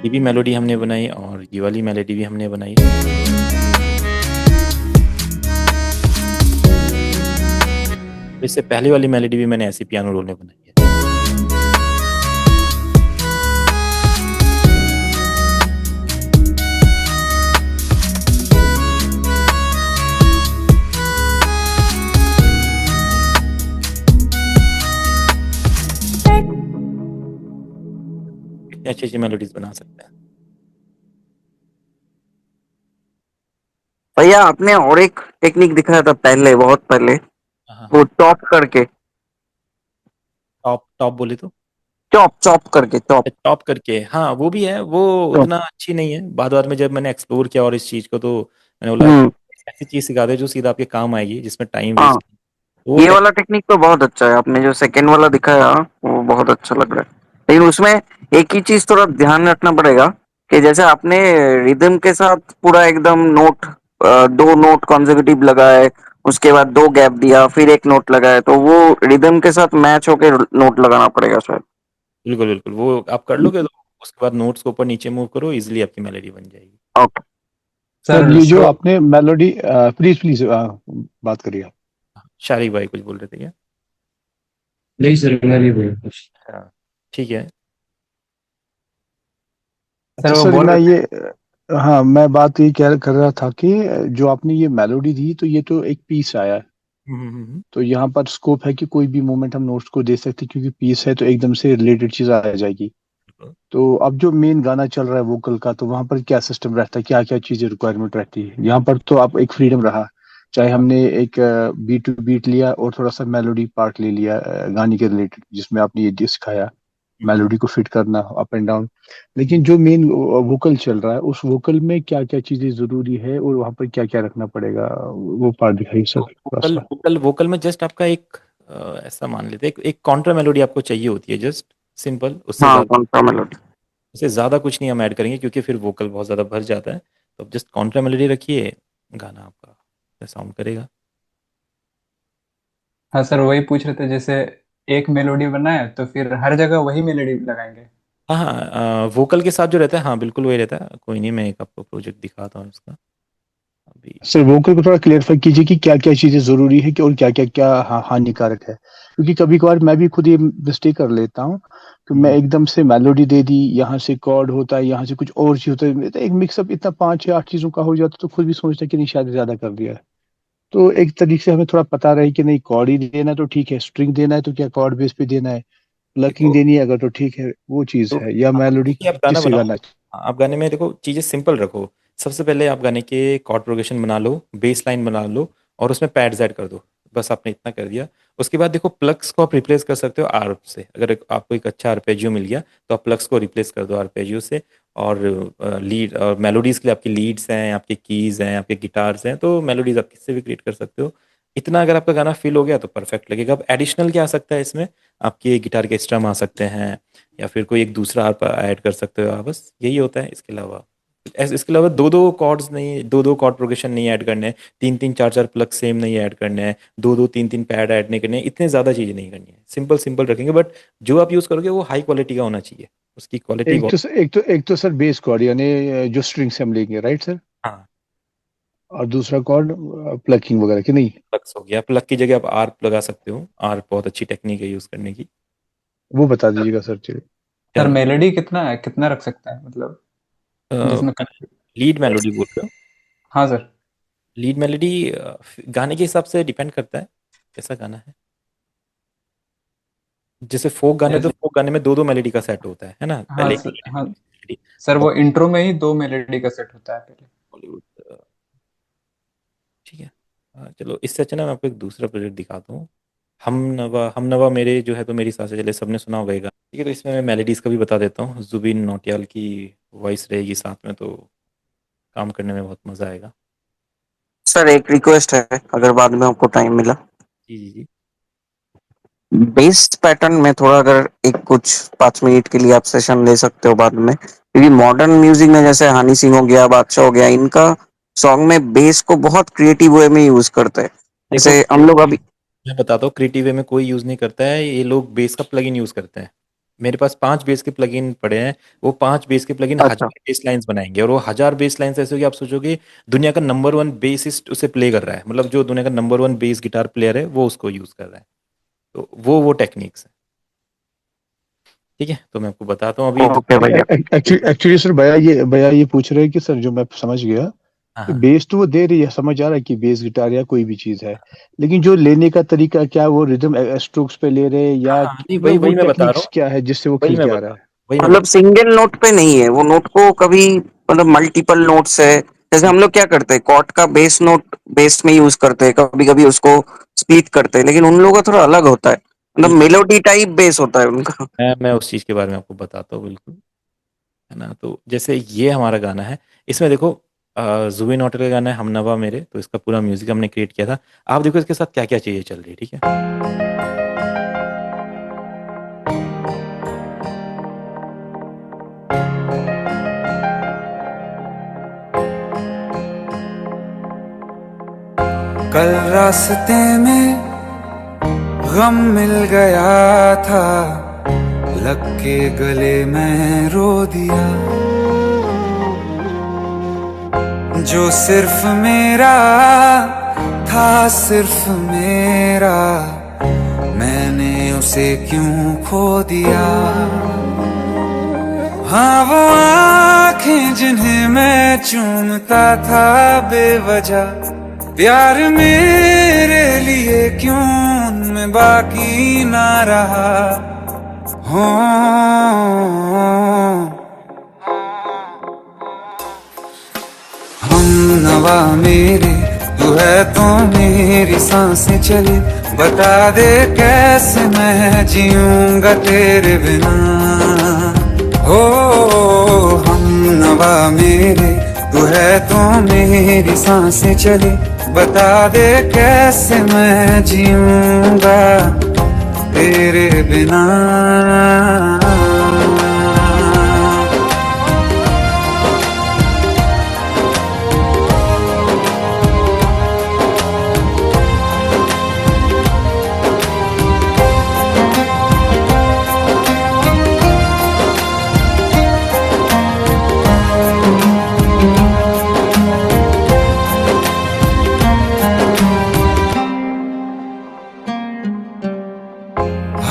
ये भी मेलोडी हमने बनाई और ये वाली मेलोडी भी हमने बनाई। इससे पहले वाली मेलोडी भी मैंने ऐसी पियानो रोल में बनाई है। कितनी अच्छी अच्छी मेलोडीज बना सकते हैं। भैया आपने और एक टेक्निक दिखाया था पहले, बहुत पहले, हाँ वो टॉप करके, टॉप टॉप बोले तो चॉप चॉप करके, चॉप टॉप करके, हाँ वो भी है। वो उतना अच्छी नहीं है। बाद बाद में जब मैंने एक्सप्लोर किया और इस चीज को, तो मैंने बोला ऐसी चीज सिखा दे जो सीधा आपके काम आएगी, जिसमें टाइम हाँ, वेस्ट। वो ये वाला टेक्निक तो बहुत अच्छा है। आपने जो सेकंड वाला दिखाया वो बहुत अच्छा लग रहा है, लेकिन उसमें एक ही चीज थोड़ा ध्यान रखना पड़ेगा कि जैसे आपने रिदम के साथ पूरा एकदम नोट, दो नोट कॉन्सेक्यूटिव लगाए, उसके बाद दो गैप दिया, फिर एक नोट लगाए, तो वो रिदम के साथ मैच होके नोट लगाना पड़ेगा शायद। बिल्कुल बिल्कुल, वो आप कर लोगे तो उसके बाद नोट्स को ऊपर नीचे मूव करो, इजीली आपकी मेलोडी बन जाएगी। ओके सर ये जो so- आपने मेलोडी, प्लीज प्लीज बात करिए आप। शारिक भाई कुछ बोल रहे थे क्या? नहीं सर, मैं नहीं बोल कुछ। हाँ ठीक है। अच्छा वो सर, बोल मैं रहे ये, हाँ मैं बात ये कह कर रहा था कि जो आपने ये मेलोडी दी तो ये तो एक पीस आया है, तो यहाँ पर स्कोप है कि कोई भी मोमेंट हम नोट्स को दे सकते हैं, क्योंकि पीस है तो एकदम से रिलेटेड चीज आ जाएगी। तो अब जो मेन गाना चल रहा है वोकल का, तो वहां पर क्या सिस्टम रहता है, क्या क्या चीजें रिक्वायरमेंट रहती है? यहाँ पर तो आप एक फ्रीडम रहा, चाहे हमने एक बीट टू बीट लिया और थोड़ा सा मेलोडी पार्ट ले लिया गाने के रिलेटेड, जिसमें आपने ये सिखाया मेलोडी को फिट करना अप एंड डाउन, लेकिन जो मेन वोकल चल रहा है उस वोकल में क्या क्या चीजें जरूरी है और वहां पर क्या क्या रखना पड़ेगा, वो पार्ट दिखाइए सर थोड़ा वोकल सा। वोकल वोकल में जस्ट आपका एक ऐसा मान लेते हैं, एक काउंटर मेलोडी आपको चाहिए होती है, जस्ट सिंपल। हाँ, कौन मेलोडी? उससे ज्यादा कुछ नहीं हम ऐड करेंगे, क्योंकि फिर वोकल बहुत ज्यादा भर जाता है। तो जस्ट काउंटर मेलोडी रखिए, गाना आपका साउंड करेगा। हाँ सर, वही पूछ रहे थे, जैसे एक मेलोडी बनाए तो फिर हर जगह वही मेलोडी लगाएंगे? हाँ हाँ, वोकल के साथ जो रहता है, हाँ बिल्कुल वही रहता है। कोई नहीं, मैं एक आपको प्रोजेक्ट दिखाता हूँ इसका अभी। सर वोकल को थोड़ा क्लियरफाई कीजिए कि क्या क्या चीजें जरूरी है कि और क्या क्या क्या हानिकारक है, क्योंकि कभी कभार मैं भी खुद ये मिस्टेक कर लेता हूँ कि मैं एकदम से मेलोडी दे दी, यहाँ से कॉर्ड होता है, यहाँ से कुछ और चीज होता है, तो एक मिक्सअप इतना 5 या 8 चीजों का हो जाता है, तो खुद भी सोचता है कि नहीं शायद ज्यादा कर दिया है। तो एक तरीके से हमें थोड़ा पता रहे कि नहीं कॉर्ड ही देना है तो ठीक है, स्ट्रिंग देना है तो क्या कॉर्ड बेस पे देना है, प्लकिंग देखो, देनी है अगर तो ठीक है, वो चीज तो है, या हाँ, मेलोडी देखिए आप गाना किससे बनाओ। गाना हाँ, आप गाने में देखो चीजें सिंपल रखो। सबसे पहले आप गाने के कॉर्ड प्रोग्रेशन बना लो, बेस लाइन बना लो, और उसमें पैड्स ऐड कर दो। बस आपने इतना कर दिया। उसके बाद देखो, प्लग्स को आप रिप्लेस कर सकते हो आर्प से। अगर आपको एक अच्छा आर्पेजियो मिल गया तो आप प्लग्स को रिप्लेस कर दो आर्पेजियो से। और लीड और मेलोडीज के लिए आपकी लीड्स हैं, आपके कीज हैं, आपके गिटार्स हैं, तो मेलोडीज आप किससे भी क्रिएट कर सकते हो। इतना अगर आपका गाना फिल हो गया तो परफेक्ट लगेगा। अब एडिशनल क्या आ सकता है इसमें, आपके गिटार के स्ट्रम आ सकते हैं, या फिर कोई एक दूसरा आप ऐड कर सकते हो आप, बस यही होता है। इसके अलावा दो दो कॉर्ड्स नहीं, दो दो कॉर्ड प्रोग्रेशन नहीं ऐड करने हैं, तीन तीन चार चार प्लग सेम नहीं ऐड करने हैं, दो दो तीन तीन पैड ऐड नहीं करने हैं, इतने ज़्यादा चीज़ें नहीं करनी है। सिंपल सिंपल रखेंगे, बट जो आप यूज़ करोगे वो हाई क्वालिटी का होना चाहिए। उसकी क्वालिटी एक तो एक तो सर बेस कॉर्ड यानी जो स्ट्रिंग से हम लेंगे, राइट सर, हाँ, और दूसरा कॉर्ड प्लकिंग वगैरह की नहीं? प्लग्स हो गया। प्लग की जगह आप आर्प लगा सकते हो। आर्प बहुत अच्छी टेक्निक है यूज़ करने की। वो बता दीजिएगा सर चलिए। सर मेलोडी कितना कितना रख सकता है, मतलब जिसमें लीड मेलोडी बोल रहे हो? हाँ सर। लीड मेलोडी गाने के हिसाब से डिपेंड करता है कैसा गाना है। जैसे फोक गाने, तो फोक गाने में दो दो मेलोडी का सेट होता है ना। हाँ पहले सर, हाँ सर, वो इंट्रो में ही 2 मेलोडी का सेट होता है पहले। बॉलीवुड, ठीक है। चलो, इससे अच्छा ना मैं आपको एक दूसरा प्रोजेक्ट दिखाता हूँ। हम नवा मेरे जो है तो मेरी सांसें चले, सबने सुना होगा ये गाना, ठीक है। तो इसमें मैं मेलोडीज का भी बता देता हूँ। जुबिन नौटियाल की वॉइस रहेगी साथ में, तो काम करने में बहुत मजा आएगा। सर एक रिक्वेस्ट है, अगर बाद में आपको टाइम मिला, जी जी जी। बेस पैटर्न में थोड़ा अगर एक कुछ 5 मिनट के लिए आप सेशन ले सकते हो बाद में, क्योंकि मॉडर्न म्यूजिक में जैसे हनी सिंह हो गया, बादशाह हो गया, इनका सॉन्ग में बेस को बहुत क्रिएटिव वे में यूज करते हैं। देखो जैसे हम लोग अभी मैं बताता हूँ, क्रिएटिव वे में कोई यूज़ नहीं करता है, ये लोग बेस का प्लगइन यूज़ करते हैं। मेरे पास 5 बेस के प्लगइन पड़े हैं, वो 5 बेस के प्लगइन अच्छा 1000 बेस लाइन्स बनाएंगे, और वो 1000 बेस लाइन्स ऐसे होगी, आप सोचोगे दुनिया का नंबर 1 बेसिस्ट उसे प्ले कर रहा है, मतलब जो दुनिया का नंबर 1 बेस गिटार प्लेयर है वो उसको यूज़ कर रहा है। तो वो टेक्निक्स है। ठीक है, तो मैं आपको बताता हूँ अभी। ओके भैया। एक्चुअली सर भैया ये पूछ रहे हैं कि सर, जो मैं समझ गया हाँ कि हाँ बेस तो वो दे रही है, समझ आ रहा है कि बेस गिटार या कोई भी चीज है, लेकिन जो लेने का तरीका, क्या वो रिदम स्ट्रोक्स पे ले रहे हैं, हाँ या हाँ, नहीं वो वही वो वही मैं बता रहा टेक्निक्स हूँ, क्या है जिससे वो वही खिल मैं के आ बता रहा रहा है? हूँ, वही मैं मतलब बता सिंगल नोट पे नहीं है, वो नोट को कभी मतलब मल्टीपल नोट से, जैसे हम लोग क्या करते हैं कॉर्ड का बेस नोट बेस में यूज करते हैं, कभी कभी उसको स्प्लिट करते हैं, लेकिन उन लोगों का थोड़ा अलग होता है, मतलब बिल्कुल। मेलोडी टाइप बेस होता है उनका। मैं उस चीज़ के बारे में आपको बताता हूँ, बिल्कुल, है ना। तो जैसे ये हमारा गाना है, इसमें देखो जुबिन नौटियाल का गाना है हमनवा मेरे, तो इसका पूरा म्यूजिक हमने क्रिएट किया था। आप देखो इसके साथ क्या क्या चीज़ें चल रही है, ठीक है। कल रास्ते में गम मिल गया था, लग के गले में रो दिया, जो सिर्फ मेरा था, सिर्फ मेरा, मैंने उसे क्यों खो दिया। हाँ वो आँखें जिन्हें मैं चूमता था बेवजह, प्यार मेरे लिए क्यों उनमें बाकी ना रहा हो। हम नवा मेरे तू है तो मेरी सांसें चले, बता दे कैसे मैं जीऊंगा तेरे बिना। हो हम नवा मेरे तू है तो मेरी सांसें चले, बता दे कैसे मैं जीऊंगा तेरे बिना।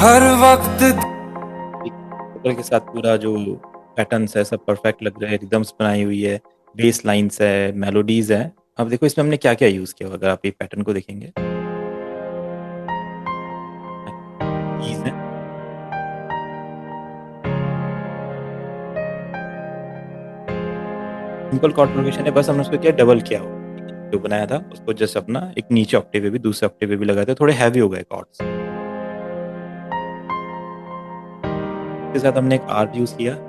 हर वक्त वोकल के साथ पूरा जो पैटर्न्स है सब परफेक्ट लग रहा है, रिदम्स बनाई हुई है, बेस लाइन्स है, मेलोडीज है। अब देखो इसमें हमने क्या क्या यूज़ किया, अगर आप ये पैटर्न को देखेंगे, कीज है, सिंपल कॉर्ड प्रोग्रेशन है, बस हमने उसको क्या डबल किया हो, जो बनाया था उसको जस्ट अपना एक नीचे ऑक्टेव पे भी दूसरे ऑक्टेव पे भी लगाए थे, थोड़े हैवी हो गए कॉर्ड्स। के साथ हमने एक आर्प यूज किया, तो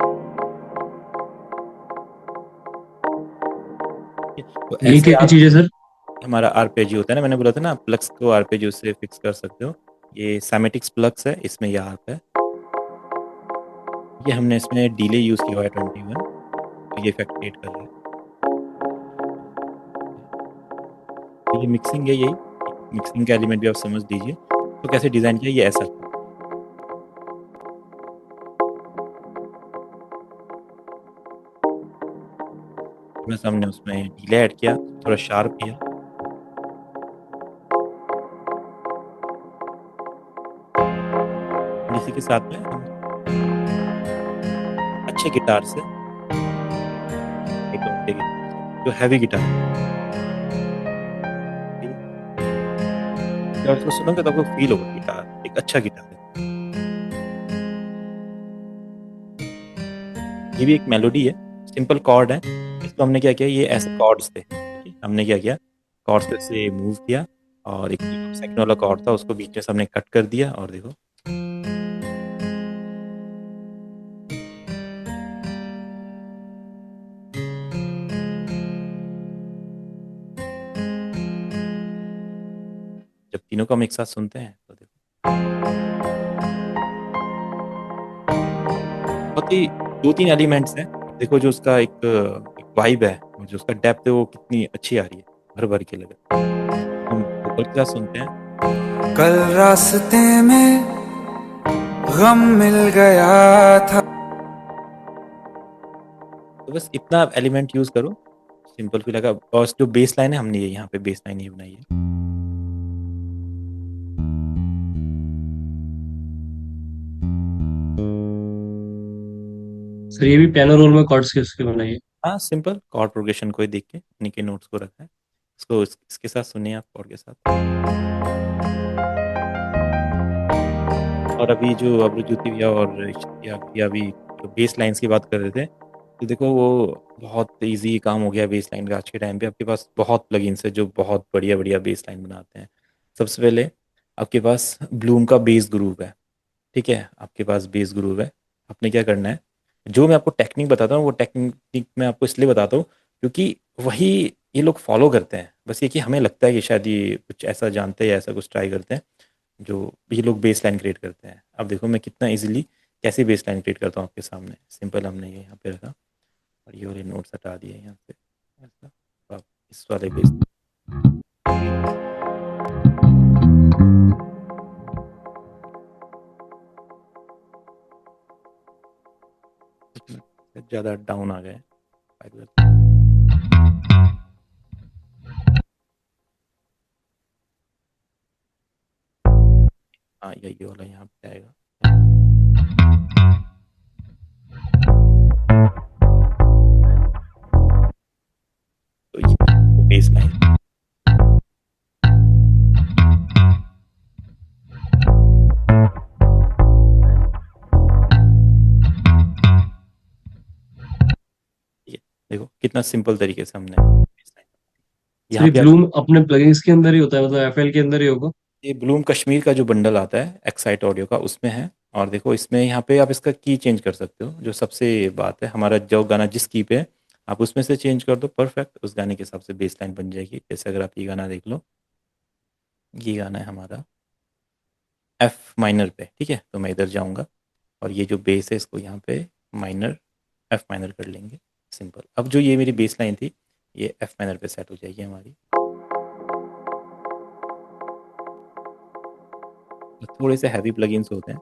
ये ऐसे क्या आप चीज है सर? हमारा आर्पेजियो होता है ना, मैंने बोला था ना प्लग्स को आर्पेजियो से फिक्स कर सकते हो, ये सैमेटिक्स प्लग्स है, इसमें ये आर्प है, ये हमने इसमें डिले यूज किया हुआ है 21, तो ये इफेक्ट क्रिएट कर रहा है। तो ये मिक्सिंग है, यही मिक्सिंग का एलिमेंट भी आप समझ लीजिए। तो कैसे डिजाइन किया, ये ऐसा था। बस हमने उसमें डिले ऐड किया, थोड़ा शार्प किया, इसी के साथ में हम अच्छे गिटार से एक घंटे की जो हैवी गिटार जब उसको सुनोगे तो आपको फील होगा गिटार एक अच्छा गिटार है। ये भी एक मेलोडी है, सिंपल कॉर्ड है, इसको हमने क्या किया, ये ऐसे कॉर्ड्स थे, ठीक है? हमने क्या किया, कॉर्ड्स से मूव किया, और एक सेकंड वाला कॉर्ड था उसको बीच में से हमने कट कर दिया, और देखो जब तीनों को हम एक साथ सुनते हैं तो देखो बहुत ही 2-3 एलिमेंट्स हैं। देखो जो उसका एक वाइब है, जो उसका डेप्थ है वो कितनी अच्छी आ रही है, भर भर के लगे। हम वोकल के साथ सुनते हैं। कल रास्ते में गम मिल गया था। तो बस इतना आप एलिमेंट यूज करो, सिंपल फील लगा। और जो बेस लाइन है हमने ये यहाँ पे बेस लाइन ही बनाई है। सर ये भी पियानो रोल में कॉर्ड्स किसके बनाइए? हाँ, सिंपल कॉर्ड प्रोग्रेशन को ही देख के उन्हीं के नोट्स को रखा है। इसको इसके साथ सुनिए आप, कॉर्ड के साथ। और अभी जो अभिरुचि भैया और या अभी जो बेस लाइन्स की बात कर रहे थे, तो देखो वो बहुत इजी काम हो गया बेस लाइन का। आज के टाइम पे आपके पास बहुत प्लगइन्स है जो बहुत बढ़िया बढ़िया बेस लाइन बनाते हैं। सबसे पहले आपके पास ब्लूम का बेस ग्रूव है, ठीक है, आपके पास बेस ग्रूव है। आपने क्या करना है, जो मैं आपको टेक्निक बताता हूँ वो टेक्निक मैं आपको इसलिए बताता हूँ क्योंकि वही ये लोग फॉलो करते हैं। बस ये कि हमें लगता है कि शायद ये कुछ ऐसा जानते हैं या ऐसा कुछ ट्राई करते हैं, जो ये लोग बेस लाइन क्रिएट करते हैं। अब देखो मैं कितना इजीली कैसे बेस लाइन क्रिएट करता हूँ आपके सामने। सिंपल, हमने ये यहाँ पे रखा और ये वाले नोट्स हटा दिए यहाँ से ऐसा, तो आप इस वाले बेस ज़्यादा डाउन आ गए। हाँ, यही वाला यहाँ पे आएगा। तो ये बेस लाइन देखो कितना सिंपल तरीके से हमने सर ये यहाँ पे ब्लूम अपने प्लगइन्स के अंदर ही होता है, मतलब एफएल के अंदर ही होगा? ये ब्लूम कश्मीर का जो बंडल आता है एक्साइट ऑडियो का, उसमें है। और देखो इसमें यहाँ पे आप इसका की चेंज कर सकते हो। जो सबसे बात है, हमारा जो गाना जिस की पे है आप उसमें से चेंज कर दो, परफेक्ट उस गाने के हिसाब से बेस लाइन बन जाएगी। जैसे अगर आप ये गाना देख लो, ये गाना है हमारा एफ माइनर पे, ठीक है, तो मैं इधर जाऊँगा और ये जो बेस है इसको यहाँ पे माइनर एफ माइनर कर लेंगे। सिंपल। अब जो ये मेरी बेस लाइन थी ये एफ माइनर पे सेट हो जाएगी हमारी। थोड़े से हैवी प्लगइन्स होते हैं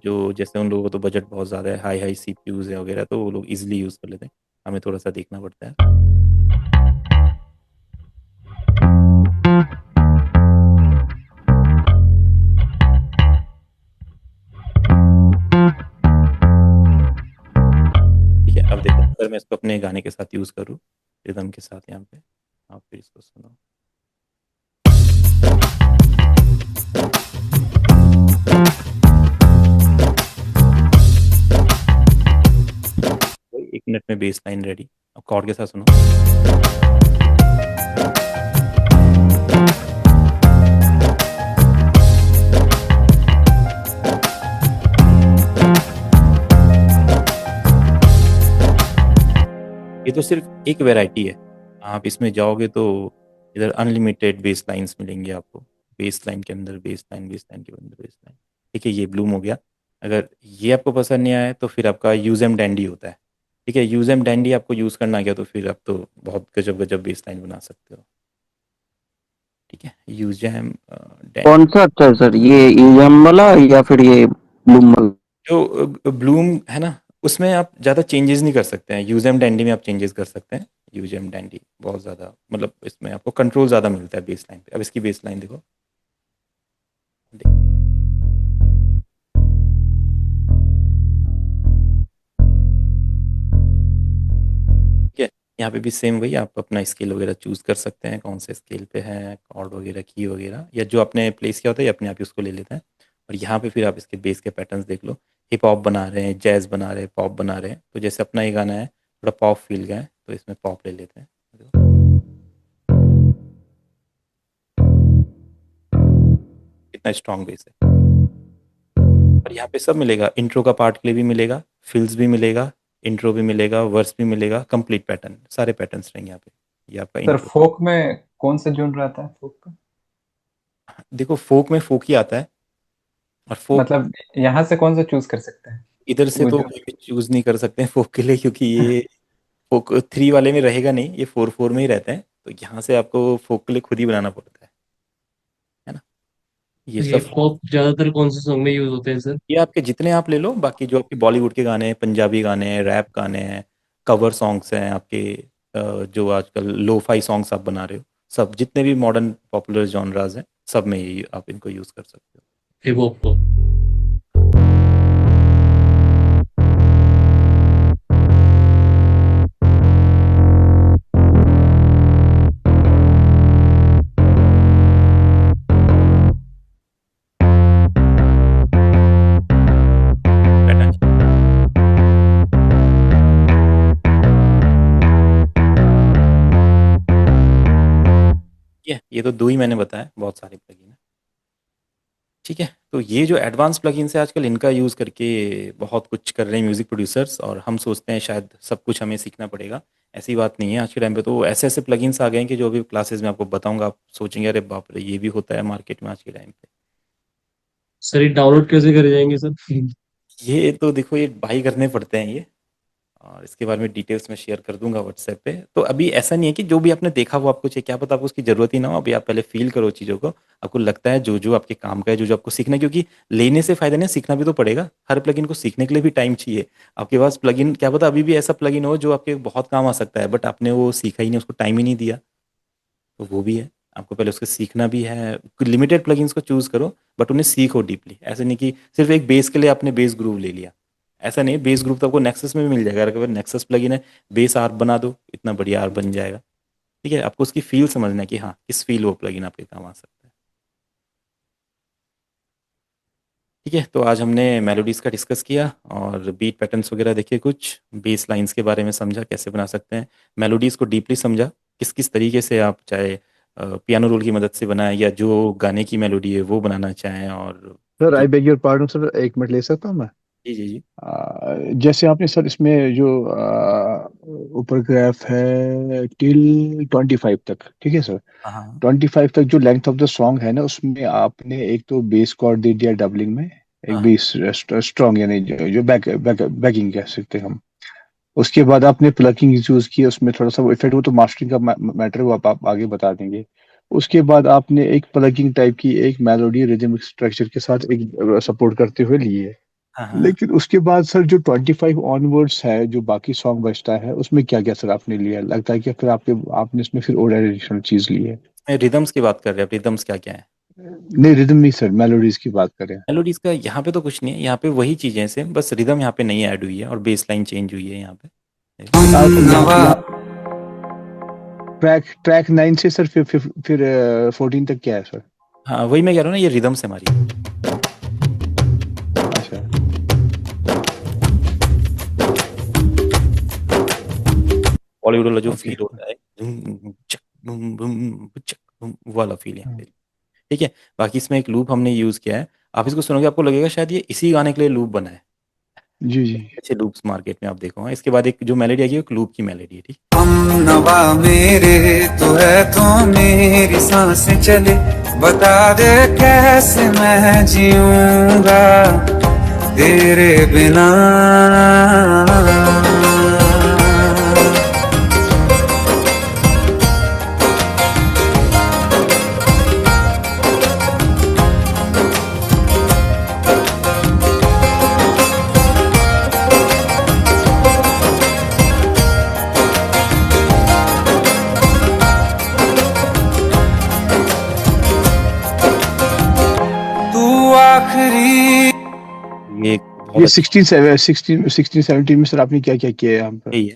जो, जैसे उन लोगों को तो बजट बहुत ज़्यादा है, हाई हाई सीपीयूज है वगैरह, तो वो लोग इजीली यूज़ कर लेते हैं। हमें थोड़ा सा देखना पड़ता है। ठीक है, अब देखो अगर मैं इसको अपने गाने के साथ यूज़ करूँ, रिदम के साथ यहाँ पे, आप फिर इसको सुनो। वही 1 मिनट में बेस लाइन रेडी। अब कॉर्ड के साथ सुनो। ये तो सिर्फ एक वैरायटी है, आप इसमें जाओगे तो इधर अनलिमिटेड बेस लाइन्स मिलेंगे आपको। बेस लाइन के अंदर बेस लाइन, बेस लाइन के अंदर बेस लाइन। ठीक है, ये ब्लूम हो गया। अगर ये आपको पसंद नहीं आया तो फिर आपका यूजेम डैंडी होता है। ठीक है, यूजेम डैंडी आपको यूज़ करना गया तो फिर आप तो बहुत गजब गजब बेस लाइन बना सकते हो। ठीक है, यूजेम कौन सा अच्छा है सर, ये ईएम वाला या फिर ये ब्लूम वाला? जो ब्लूम है ना, उसमें आप ज़्यादा चेंजेस नहीं कर सकते हैं। यूजेम डैंडी में आप चेंजेस कर सकते हैं। यूजेम डैंडी बहुत ज़्यादा, मतलब इसमें आपको कंट्रोल ज़्यादा मिलता है बेस लाइन पे। अब इसकी बेस लाइन देखो, ठीक है। यहाँ पे भी सेम वही, आप अपना स्केल वगैरह चूज़ कर सकते हैं, कौन से स्केल पे है, कॉर्ड वगैरह की वगैरह, या जो आपने प्लेस किया होता है ये अपने आप ही उसको ले लेता है। और यहाँ पे फिर आप इसके बेस के पैटर्न्स देख लो। हिप हॉप बना रहे हैं, जैज़ बना रहे हैं, पॉप बना रहे हैं, तो जैसे अपना ये गाना है थोड़ा पॉप फील का है तो इसमें पॉप ले लेते हैं। कितना स्ट्रॉन्ग बेस है। और यहाँ पे सब मिलेगा, इंट्रो का पार्ट के लिए भी मिलेगा, फिल्स भी मिलेगा, इंट्रो भी मिलेगा, वर्स भी मिलेगा, कंप्लीट पैटर्न, सारे पैटर्न्स रहेंगे यहाँ पे। ये आपका सर इंट्रो। फोक में कौन सा जोन रहता है फोक का? देखो फोक में फोक ही आता है, और फोक मतलब यहाँ से कौन सा चूज कर सकते हैं? इधर से वो तो जो कोई भी चूज नहीं कर सकते हैं फोक के लिए, क्योंकि ये फोक 3 वाले में रहेगा नहीं, ये 4/4 में ही रहते हैं, तो यहाँ से आपको फोक के लिए खुद ही बनाना पड़ता है ना? ये ये सब पॉप ज्यादातर कौन से सॉन्ग में यूज होते हैं सर? ये आपके जितने आप ले लो, बाकी जो आपके बॉलीवुड के गाने हैं, पंजाबी गाने हैं, रैप गाने हैं, कवर सॉन्ग्स हैं आपके, जो आजकल लोफाई सॉन्ग्स आप बना रहे हो, सब जितने भी मॉडर्न पॉपुलर जॉनराज हैं, सब में ये आप इनको यूज़ कर सकते हो। हिप हॉप को? ये तो 2 ही मैंने बताया, बहुत सारे प्लगइन हैं। ठीक है, तो ये जो एडवांस प्लगइन्स है आजकल, इनका यूज़ करके बहुत कुछ कर रहे हैं म्यूज़िक प्रोड्यूसर्स, और हम सोचते हैं शायद सब कुछ हमें सीखना पड़ेगा। ऐसी बात नहीं है, आज के टाइम पे तो ऐसे ऐसे प्लगइन्स आ गए हैं कि जो अभी क्लासेस में आपको बताऊंगा, आप सोचेंगे अरे बाप रे, ये भी होता है मार्केट में आज के टाइम पे। सर ये डाउनलोड कैसे करे जाएंगे सर? ये तो देखो, ये बाई करने पड़ते हैं ये, और इसके बारे में डिटेल्स मैं शेयर कर दूंगा व्हाट्सएप पे। तो अभी ऐसा नहीं है कि जो भी आपने देखा वो आपको चाहिए, क्या पता आपको उसकी ज़रूरत ही ना हो। अभी आप पहले फील करो चीज़ों को, आपको लगता है जो जो आपके काम का है, जो जो आपको सीखना है, क्योंकि लेने से फ़ायदा नहीं, सीखना भी तो पड़ेगा। हर प्लगइन को सीखने के लिए भी टाइम चाहिए। आपके पास प्लगइन, क्या पता अभी भी ऐसा प्लगइन हो जो आपके बहुत काम आ सकता है, बट आपने वो सीखा ही नहीं, उसको टाइम ही नहीं दिया, तो वो भी है। आपको पहले उसको सीखना भी है। लिमिटेड प्लगइन्स को चूज़ करो, बट उन्हें सीखो डीपली। ऐसे नहीं कि सिर्फ एक बेस के लिए आपने बेस ग्रूव ले लिया, ऐसा नहीं। बेस ग्रुप तो आपको नेक्सस में भी मिल जाएगा, अगर नेक्सस प्लगइन है, बेस आर्प बना दो, इतना बढ़िया आर्प बन जाएगा। ठीक है, आपको उसकी फील समझना है कि हाँ, किस फील वो प्लगइन आपके काम आ सकता है। ठीक है, तो आज हमने मेलोडीज़ का डिस्कस किया और बीट पैटर्न्स वगैरह देखे, कुछ बेस लाइंस के बारे में समझा, कैसे बना सकते हैं। मेलोडीज़ को डीपली समझा, किस किस तरीके से आप चाहे पियानो रोल की मदद से बनाएं, या जो गाने की मेलोडी है वो बनाना चाहें। और सर जो I beg your pardon sir, 1 minute ले सकता हूँ मैं? जी जी जी। जैसे आपने सर इसमें जो ऊपर ग्राफ है टिल 25 तक, ठीक है सर? हाँ हाँ 25 तक जो लेंथ ऑफ द सॉन्ग है ना, उसमें आपने एक तो बेस कॉर्ड दे दिया डबलिंग में, एक हाँ बेस स्ट्रॉन्ग, यानी जो बैकिंग कह सकते हैं हम। उसके बाद आपने प्लकिंग यूज की, उसमें थोड़ा सा वो इफेक्ट, वो तो मास्टरिंग का मैटर, वो आप आगे बता देंगे। उसके बाद आपने एक प्लगिंग टाइप की एक मेलोडी रिदमिक स्ट्रक्चर के साथ एक सपोर्ट करते हुए लिए। हाँ हाँ। लेकिन उसके बाद सर जो 25 ऑनवर्ड्स है, जो बाकी सॉन्ग बचता है, उसमें क्या क्या सर आपने लिया? लगता है कि फिर आपने इसमें फिर और एडिशनल चीज ली है? रिदम्स की बात कर रहे हैं आप? रिदम्स क्या क्या है? नहीं, रिदम नहीं सर, मेलोडीज की बात करें। मेलोडीज का यहाँ पे तो कुछ नहीं है, यहाँ पे वही चीजें हैं सेम, बस रिदम यहाँ पे नहीं ऐड हुई है और बेस लाइन चेंज हुई है यहाँ पे। ट्रैक 9 से सर फिर 14 तक क्या है सर? हाँ वही मैं कह रहा हूँ ना, ये रिदम्स है हमारी। अच्छा, बॉलीवुड वाला जो ओके। फील होता है, धुम, चक, बुम, बुम, चक, बुम, वो वाला फील यहाँ पे। ठीक है, बाकी इसमें एक लूप हमने यूज किया है, आप इसको सुनोगे आपको लगेगा शायद ये इसी गाने के लिए लूप बना है। जी जी। अच्छे लूप्स मार्केट में आप देखो। हाँ, इसके बाद एक जो मेलोडी आएगी, एक लूप की मेलोडी है। ठीक, हम नवा मेरे तो है, तो मेरी सांसें चले, बता दे कैसे मैं जीऊंगा तेरे बिना। तू आखिरी ये एक बहुत ये 16 17 में सर आपने क्या क्या किया है यहाँ पर? यही है।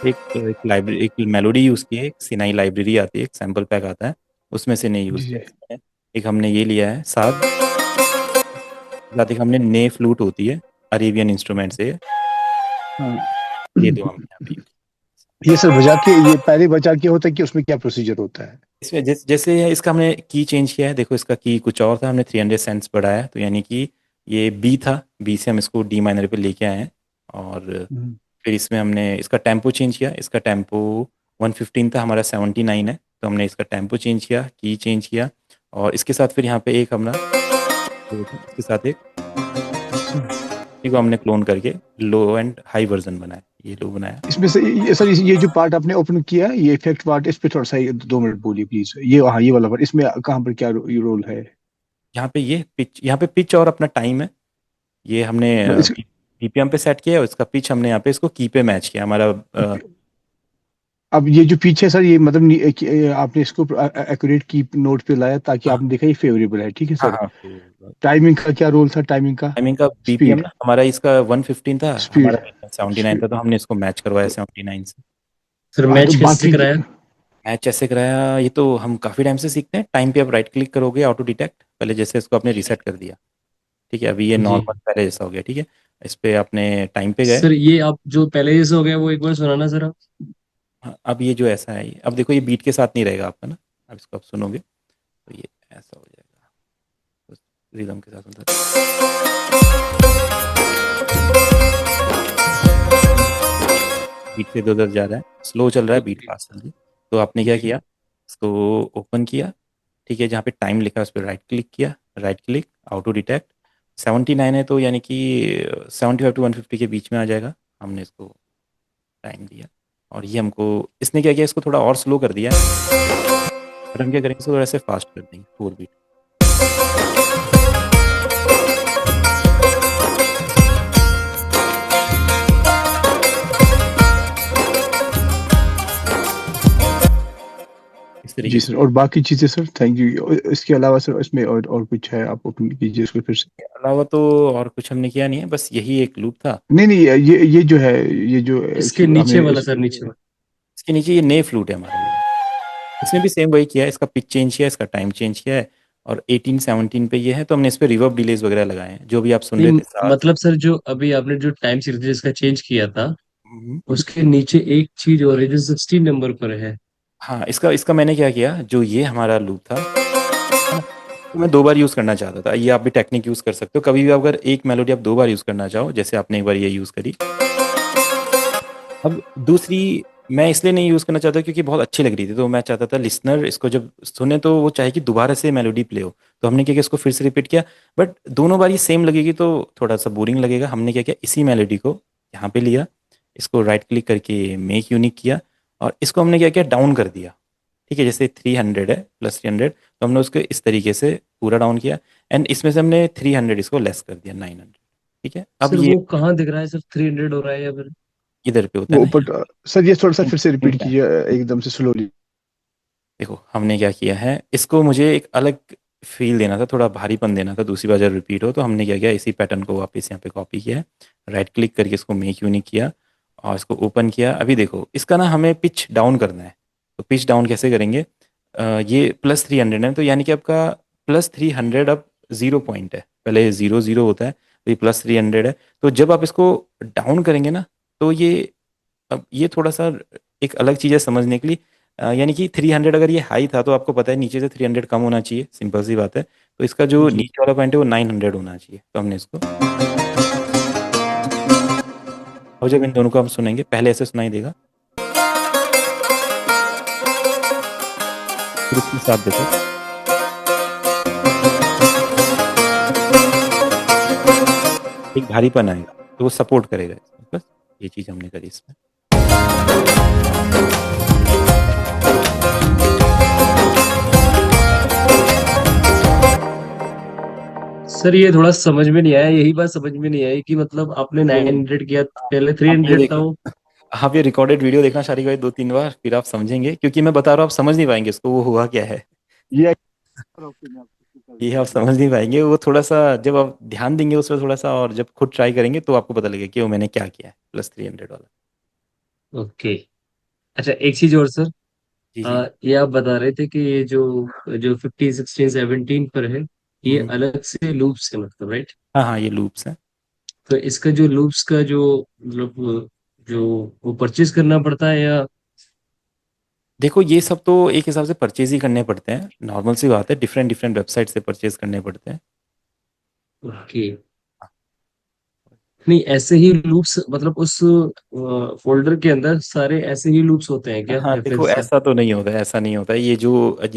एक लाइब्रेरी, एक मेलोडी यूज की है, एक सिनाई लाइब्रेरी आती है, एक सैंपल पैक आता है, उसमें से नहीं यूज जी किया है इसमें। एक हमने ये लिया है साथ, एक हमने ने फ्लूट होती है अरेबियन इंस्ट्रूमेंट से, हाँ। ये दो हमने यहाँ पे use किया। ये सर बजा के, ये पहले बजा के होता है कि उसमें क्या प्रोसीजर होता है? इसमें जैसे इसका हमने की चेंज किया है, देखो इसका की कुछ और था, हमने 300 सेंट्स बढ़ाया, तो यानी कि ये बी था, बी से हम इसको डी माइनर पे लेके आए हैं। और फिर इसमें हमने इसका टेम्पो चेंज किया, इसका टेम्पो 115 था, हमारा 79 है, तो हमने इसका टेम्पो चेंज किया, की चेंज किया, और इसके साथ फिर यहाँ पे एक हमारा इसके साथ एक को हमने क्लोन करके लो एंड हाई वर्जन बनाया, ये लो बनाया। इसमें से सर ये जो पार्ट आपने ओपन किया, ये इफेक्ट पार्ट, इस पे थोड़ा सा 2 मिनट बोलिए प्लीज। ये हाँ, ये वाला पार्ट, इसमें कहाँ पर क्या रोल है? यहाँ पे पिच और अपना टाइम है। ये हमने मतलब इस, बीपीएम पे सेट किया है, और इसका पिच हमने यहाँ पे इसको की पे मैच किया हमारा। अब ये जो पीछे सर, ये मतलब आपने इसको एक्यूरेट की नोट पे लाया ताकि हाँ आपने देखा ये फेवरेबल है, ठीक है हाँ सर। हाँ। टाइमिंग का क्या रोल था? टाइमिंग का टाइमिंग का बीपीएम स्पीड, ना, हमारा इसका 115 था, स्पीड, हमारा 79 था, तो हमने इसको मैच करवाया 79 से। सर हाँ तो मैच कैसे बाकी कराया? मैच ऐसे कराया, ये तो हम काफ़ी टाइम से सीखते हैं। टाइम पे आप राइट क्लिक करोगे, ऑटो डिटेक्ट, पहले जैसे इसको आपने रीसेट कर दिया, ठीक है, अभी ये जी नॉर्मल पहले जैसा हो गया, ठीक है। इस पे आपने टाइम पे गए। सर, ये आप जो पहले जैसे हो गया वो एक बार सुनाना सर आप। हाँ, अब ये जो ऐसा है, अब देखो ये बीट के साथ नहीं रहेगा आपका ना, अब इसको आप सुनोगे तो ये ऐसा हो जाएगा, बस रिदम के साथ सुनता बीट से इधर उधर जा रहा है, स्लो चल रहा है, बीट ओके। फास्ट चल रही है। तो आपने क्या जी किया, इसको ओपन किया, ठीक है, जहाँ पे टाइम लिखा है उस पर राइट क्लिक किया, राइट क्लिक, ऑटो डिटेक्ट। 79 है तो यानी कि 75 टू 150 के बीच में आ जाएगा। हमने इसको टाइम दिया, और ये हमको इसने क्या किया, इसको थोड़ा और स्लो कर दिया, और हम क्या करेंगे, इसको थोड़ा से फास्ट कर देंगे 4 बीट। इस तरीके जी से। सर। और बाकी चीजें सर, थैंक यू। इसके अलावा सर इसमें और कुछ है? आप ओपन कीजिए इसको फिर से। इसके अलावा तो और कुछ हमने किया नहीं है, बस यही एक लूप था। नहीं नहीं, ये जो है, ये जो इसके नीचे हमें वाला सर, नीचे वाला। इसके नीचे ये नए फ्लूट है हमारे लिए, इसने भी सेम वही किया है, इसका पिच चेंज किया है, इसका टाइम चेंज किया है, और 18 17 पे ये है, तो हमने इस पे रिवर्ब डिलेज वगैरह लगाए हैं, जो भी आप सुन रहे नहीं थे साज। मतलब सर, जो अभी आपने जो टाइम सीरीज इसका चेंज किया था, हम्म। उसके नीचे एक चीज और है जो 16 नंबर पर है। हाँ, इसका इसका मैंने क्या किया, जो ये हमारा लूप था, है ना, तो मैं 2 बार यूज़ करना चाहता था। ये आप भी टेक्निक यूज़ कर सकते हो, कभी भी अगर एक मेलोडी आप 2 बार यूज़ करना चाहो, जैसे आपने एक बार ये यूज़ करी, अब दूसरी मैं इसलिए नहीं यूज़ करना चाहता क्योंकि बहुत अच्छी लग रही थी, तो मैं चाहता था लिसनर इसको जब सुने तो वो चाहे कि दोबारा से मेलोडी प्ले हो। तो हमने क्या किया, इसको फिर से रिपीट किया, बट दोनों बार ये सेम लगेगी तो थोड़ा सा बोरिंग लगेगा। हमने क्या किया, इसी मेलोडी को यहाँ पे लिया, इसको राइट क्लिक करके मेक यूनिक किया, और इसको हमने क्या किया, डाउन कर दिया, ठीक है। जैसे 300 है, +300, तो हमने उसको इस तरीके से पूरा डाउन किया, एंड इसमें से हमने 300 इसको लेस कर दिया, 900, ठीक है। अब सर ये वो कहाँ दिख रहा है सर, 300 हो रहा है या फिर? इधर पे होता है वो ना, ऊपर सर, ये थोड़ा सा फिर से रिपीट यहाँ। कीजिए एकदम से स्लोली। देखो हमने क्या किया है, इसको मुझे एक अलग फील देना था, थोड़ा भारीपन देना था, दूसरी बार जब रिपीट हो, तो हमने क्या किया, इसी पैटर्न को वापस यहाँ पे कॉपी किया है, राइट क्लिक करके इसको मेक यूनिक किया, और इसको ओपन किया। अभी देखो इसका ना हमें पिच डाउन करना है, तो पिच डाउन कैसे करेंगे, ये +300 है, तो यानी कि आपका +300 अब 0 पॉइंट है, पहले 0 0 होता है, तो ये +300 है। तो जब आप इसको डाउन करेंगे ना, तो ये अब ये थोड़ा सा एक अलग चीज़ है समझने के लिए। यानी कि 300 अगर ये हाई था, तो आपको पता है नीचे से 300 कम होना चाहिए, सिंपल सी बात है। तो इसका जो जी नीचे वाला पॉइंट है वो 900 होना चाहिए, तो हमने इसको, और जब इन दोनों को हम सुनेंगे, पहले ऐसे सुनाई देगा, फिर इसके साथ देखो, एक भारीपन आएगा, तो वो सपोर्ट करेगा इसमें, बस ये चीज़ हमने करी इसमें। सर, ये थोड़ा समझ में नहीं आया, यही बात समझ में नहीं आई कि मतलब आपने तो 900 किया, पहले आप ये 300 था देखना, वो। आप ये रिकॉर्डेड वीडियो देखना शारिक भाई 2 3 बार, फिर आप समझेंगे, क्योंकि मैं बता रहा हूँ आप समझ नहीं पाएंगे इसको, वो हुआ क्या है, ये ये आप समझ नहीं पाएंगे। वो थोड़ा सा जब आप ध्यान देंगे उस पर थोड़ा सा, और जब खुद ट्राई करेंगे तो आपको पता लगेगा कि वो मैंने क्या किया है, +300 वाला। ओके। अच्छा, एक चीज और सर। जी जी। ये आप बता रहे थे कि ये जो जो 15 16 17 पर है, ये हम्म। अलग से लूप्स है मतलब, राइट? हाँ हाँ, ये लूप्स हैं। तो इसका जो लूप्स का जो मतलब जो वो परचेज करना पड़ता है या? देखो ये सब तो एक हिसाब से परचेज ही करने पड़ते हैं, नॉर्मल सी बात है, डिफरेंट डिफरेंट वेबसाइट से परचेज करने पड़ते हैं। ओके। नहीं, ऐसे ही लूप्स मतलब उस फोल्डर के अंदर सारे ऐसे ही लूप्स होते हैं क्या, हाँ या फिर देखो, ऐसा तो नहीं होता है, ऐसा नहीं होता है। ये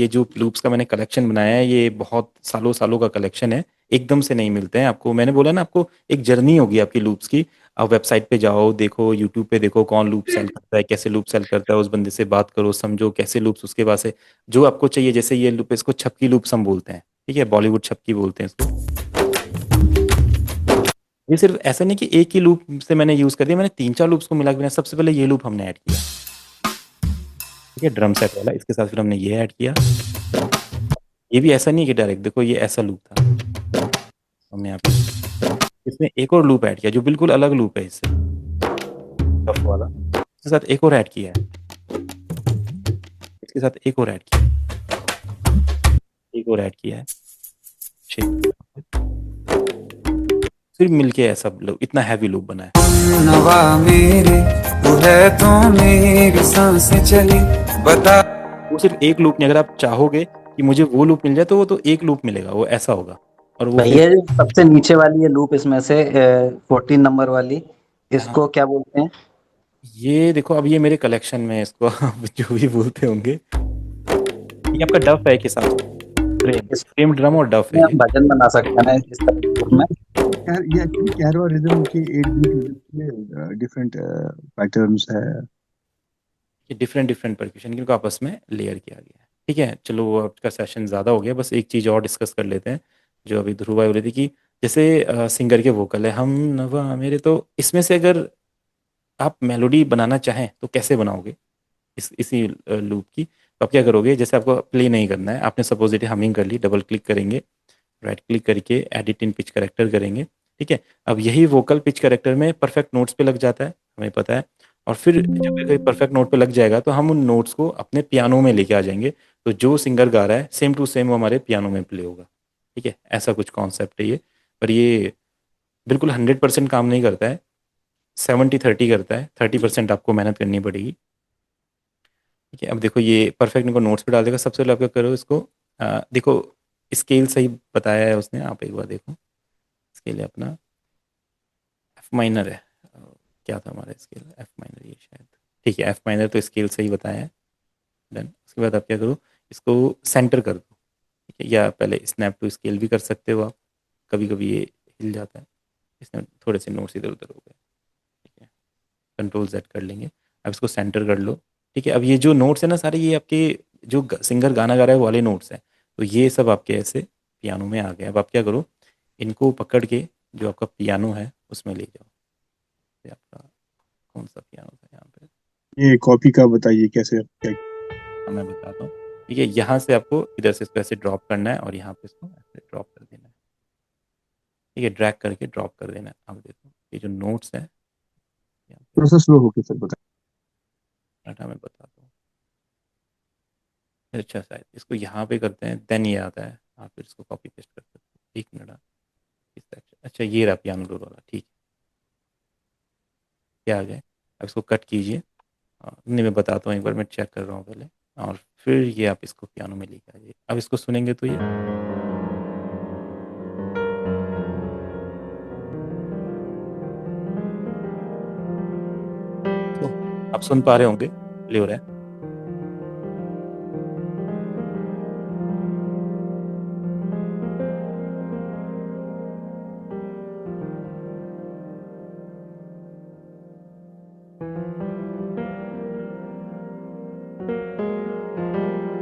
जो लूप्स का मैंने कलेक्शन बनाया है, ये बहुत सालों सालों का कलेक्शन है। एकदम से नहीं मिलते हैं आपको। मैंने बोला ना, आपको एक जर्नी होगी आपकी लूप्स की। आप वेबसाइट पे जाओ, देखो यूट्यूब पे, देखो कौन लूप सेल करता है, कैसे लूप सेल करता है, उस बंदे से बात करो, समझो कैसे लूप्स उसके पास है, जो आपको चाहिए। जैसे ये लूप, इसको छपकी लूप्स हम बोलते हैं, ठीक है, बॉलीवुड छपकी बोलते हैं इसको। ये सिर्फ ऐसा नहीं कि एक ही लूप से मैंने यूज कर दिया, मैंने 3-4 लूप्स को मिला के बनाया। सबसे पहले ये लूप हमने ऐड किया, ठीक है, ड्रम सेट वाला। इसके साथ फिर हमने ये ऐड किया। ये भी ऐसा नहीं है कि डायरेक्ट, देखो ये ऐसा लूप था, हमने यहाँ पे इसमें एक और लूप ऐड किया जो बिल्कुल अलग लूप है इससे, टफ वाला। इसके साथ एक और ऐड किया है, इसके साथ एक और ऐड किया, एक और ऐड किया है, शेप। फिर मिलके ऐसा इतना हैवी लूप बना है। नवा मेरे तू है तो मेरी सांसें चली बता। वो सिर्फ एक लूप नहीं, अगर आप चाहोगे कि मुझे वो लूप मिल जाए तो वो तो एक लूप मिलेगा, वो ऐसा होगा। और वो फिर भैया जी, सबसे नीचे वाली ये लूप इसमें से 14 नंबर वाली, हाँ, इसको क्या बोलते हैं? ये देखो, अब ये मेरे कलेक्शन में है, इसको आप जो भी बोलते होंगे। ये आपका डफ है एक हिसाब से, फ्रेम ड्रम और डफ है इसमें हम ये। भजन बना सकते हैं इस तरह के लूप में। यार ये एक्चुअली कैरो रिदम के 8 बीट के डिफरेंट पैटर्न्स है। ये डिफरेंट डिफरेंट परक्यूशन को आपस में लेयर किया गया है, ठीक है। चलो, वो आपका सेशन ज़्यादा हो गया, बस एक चीज़ और डिस्कस कर लेते हैं। जो अभी ध्रुव भाई बोल रही थी कि जैसे सिंगर के वोकल है, हम नवा मेरे, तो इसमें से अगर आप मेलोडी बनाना चाहें तो कैसे बनाओगे इसी लूप की? तो आप क्या करोगे, जैसे आपको प्ले नहीं करना है, आपने सपोजिटली हमिंग कर ली, डबल क्लिक करेंगे, राइट क्लिक करके एडिट इन पिच करेक्टर करेंगे, ठीक है। अब यही वोकल पिच करेक्टर में परफेक्ट नोट्स पे लग जाता है, हमें पता है। और फिर जब ये परफेक्ट नोट पे लग जाएगा तो हम उन नोट्स को अपने पियानो में लेके आ जाएंगे, तो जो सिंगर गा रहा है सेम टू सेम वो हमारे पियानो में प्ले होगा, ठीक है। ऐसा कुछ कॉन्सेप्ट है ये। पर ये बिल्कुल 100% काम नहीं करता है, 70-30 करता है। 30% आपको मेहनत करनी पड़ेगी, ठीक है। अब देखो, ये परफेक्ट इनको नोट्स पे डाल देगा। सबसे पहले आप क्या करो, इसको देखो, स्केल सही बताया है उसने, आप एक बार देखो। स्केल है अपना एफ माइनर है। क्या था हमारा स्केल? एफ माइनर, ये शायद, ठीक है, एफ माइनर, तो स्केल सही बताया है। डन। उसके बाद आप क्या करो, इसको सेंटर कर दो, ठीक है। या पहले स्नैप टू स्केल भी कर सकते हो आप, कभी कभी ये हिल जाता है। इसमें थोड़े से नोट्स इधर उधर हो गए, ठीक है। कंट्रोल Z कर लेंगे। अब इसको सेंटर कर लो, ठीक है। अब ये जो नोट्स है ना सारे, ये आपके जो सिंगर गाना गा रहा है वो वाले नोट्स हैं, तो ये सब आपके ऐसे पियानो में आ गए। अब आप क्या करो, इनको पकड़ के जो आपका पियानो है उसमें ले जाओ। ये आपका कौन सा पियानो था यहाँ पे? ये कॉपी का बताइए कैसे क्या? मैं बताता हूँ, ठीक है। यहाँ से आपको इधर से इसको ऐसे ड्रॉप करना है और यहाँ पे इसको ऐसे ड्रॉप कर देना है, ठीक है। ड्रैग करके ड्रॉप कर देना है। अब देखो, ये जो नोट्स है यहाँ पे, थोड़ा सा स्लो होके सर बताइए। मैं बताता हूँ। अच्छा, शायद इसको यहाँ पे करते हैं, देन ये आता है, आप फिर इसको कॉपी पेस्ट कर सकते हो। एक मिनट, इस सेक्शन, अच्छा ये रहा पियानो रोल वाला, ठीक है। क्या आ गया? अब इसको कट कीजिए। नहीं, मैं बताता हूँ, एक बार मैं चेक कर रहा हूँ पहले, और फिर ये आप इसको पियानो में लेके आइए। अब इसको सुनेंगे तो ये, तो आप सुन पा रहे होंगे, प्ले हो रहा है।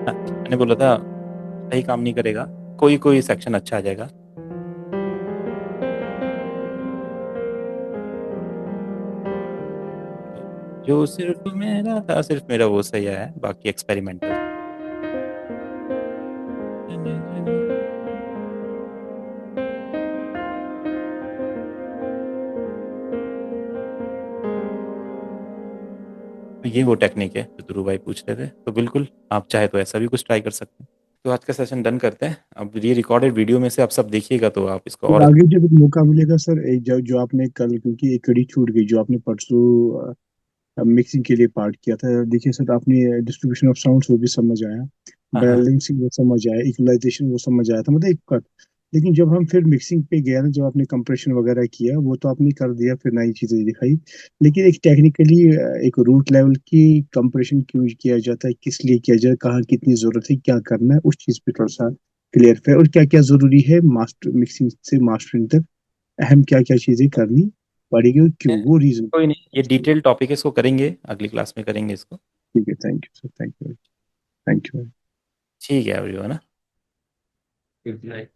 हाँ, मैंने बोला था सही काम नहीं करेगा, कोई कोई सेक्शन अच्छा आ जाएगा। जो सिर्फ मेरा था, सिर्फ मेरा वो सही आया है, बाकी एक्सपेरिमेंटल। तो ये वो टेक्निक है जो ध्रुव भाई पूछ रहे थे, तो बिल्कुल आप चाहे तो ऐसा भी कुछ ट्राई कर सकते हैं। तो आज का सेशन डन करते हैं। अब ये रिकॉर्डेड वीडियो में से आप सब देखिएगा तो आप इसको फिर और आगे जब मौका मिलेगा सर, एक जो जो आपने कल, क्योंकि एक कड़ी छूट गई जो आपने परसों मिक्सिंग के लिए पार्ट किया था, देखिए सर आपने डिस्ट्रीब्यूशन ऑफ साउंड्स वो भी समझ आया, हाँ हाँ बैलेंसिंग वो समझ आया, इक्वलाइजेशन वो समझ आया था, मतलब एक लेकिन जब हम फिर मिक्सिंग पे गया ना, जब आपने कंप्रेशन वगैरह किया वो तो आपने कर दिया, फिर नई चीजें दिखाई, लेकिन एक टेक्निकली एक रूट लेवल की कंप्रेशन क्यों किया जाता है, किस लिए किया जाए, कहाँ कितनी जरूरत है, क्या करना है, उस चीज पे थोड़ा सा क्लियर है, और क्या क्या जरूरी है मास्टर मिक्सिंग से मास्टरिंग तक, अहम क्या क्या चीजें करनी पड़ेगी और क्यों, वो रीजन। कोई नहीं, ये डिटेल टॉपिक है, इसको करेंगे अगली क्लास में करेंगे इसको। ठीक है, thank you sir, thank you, thank you. ठीक है एवरीवन। Good night.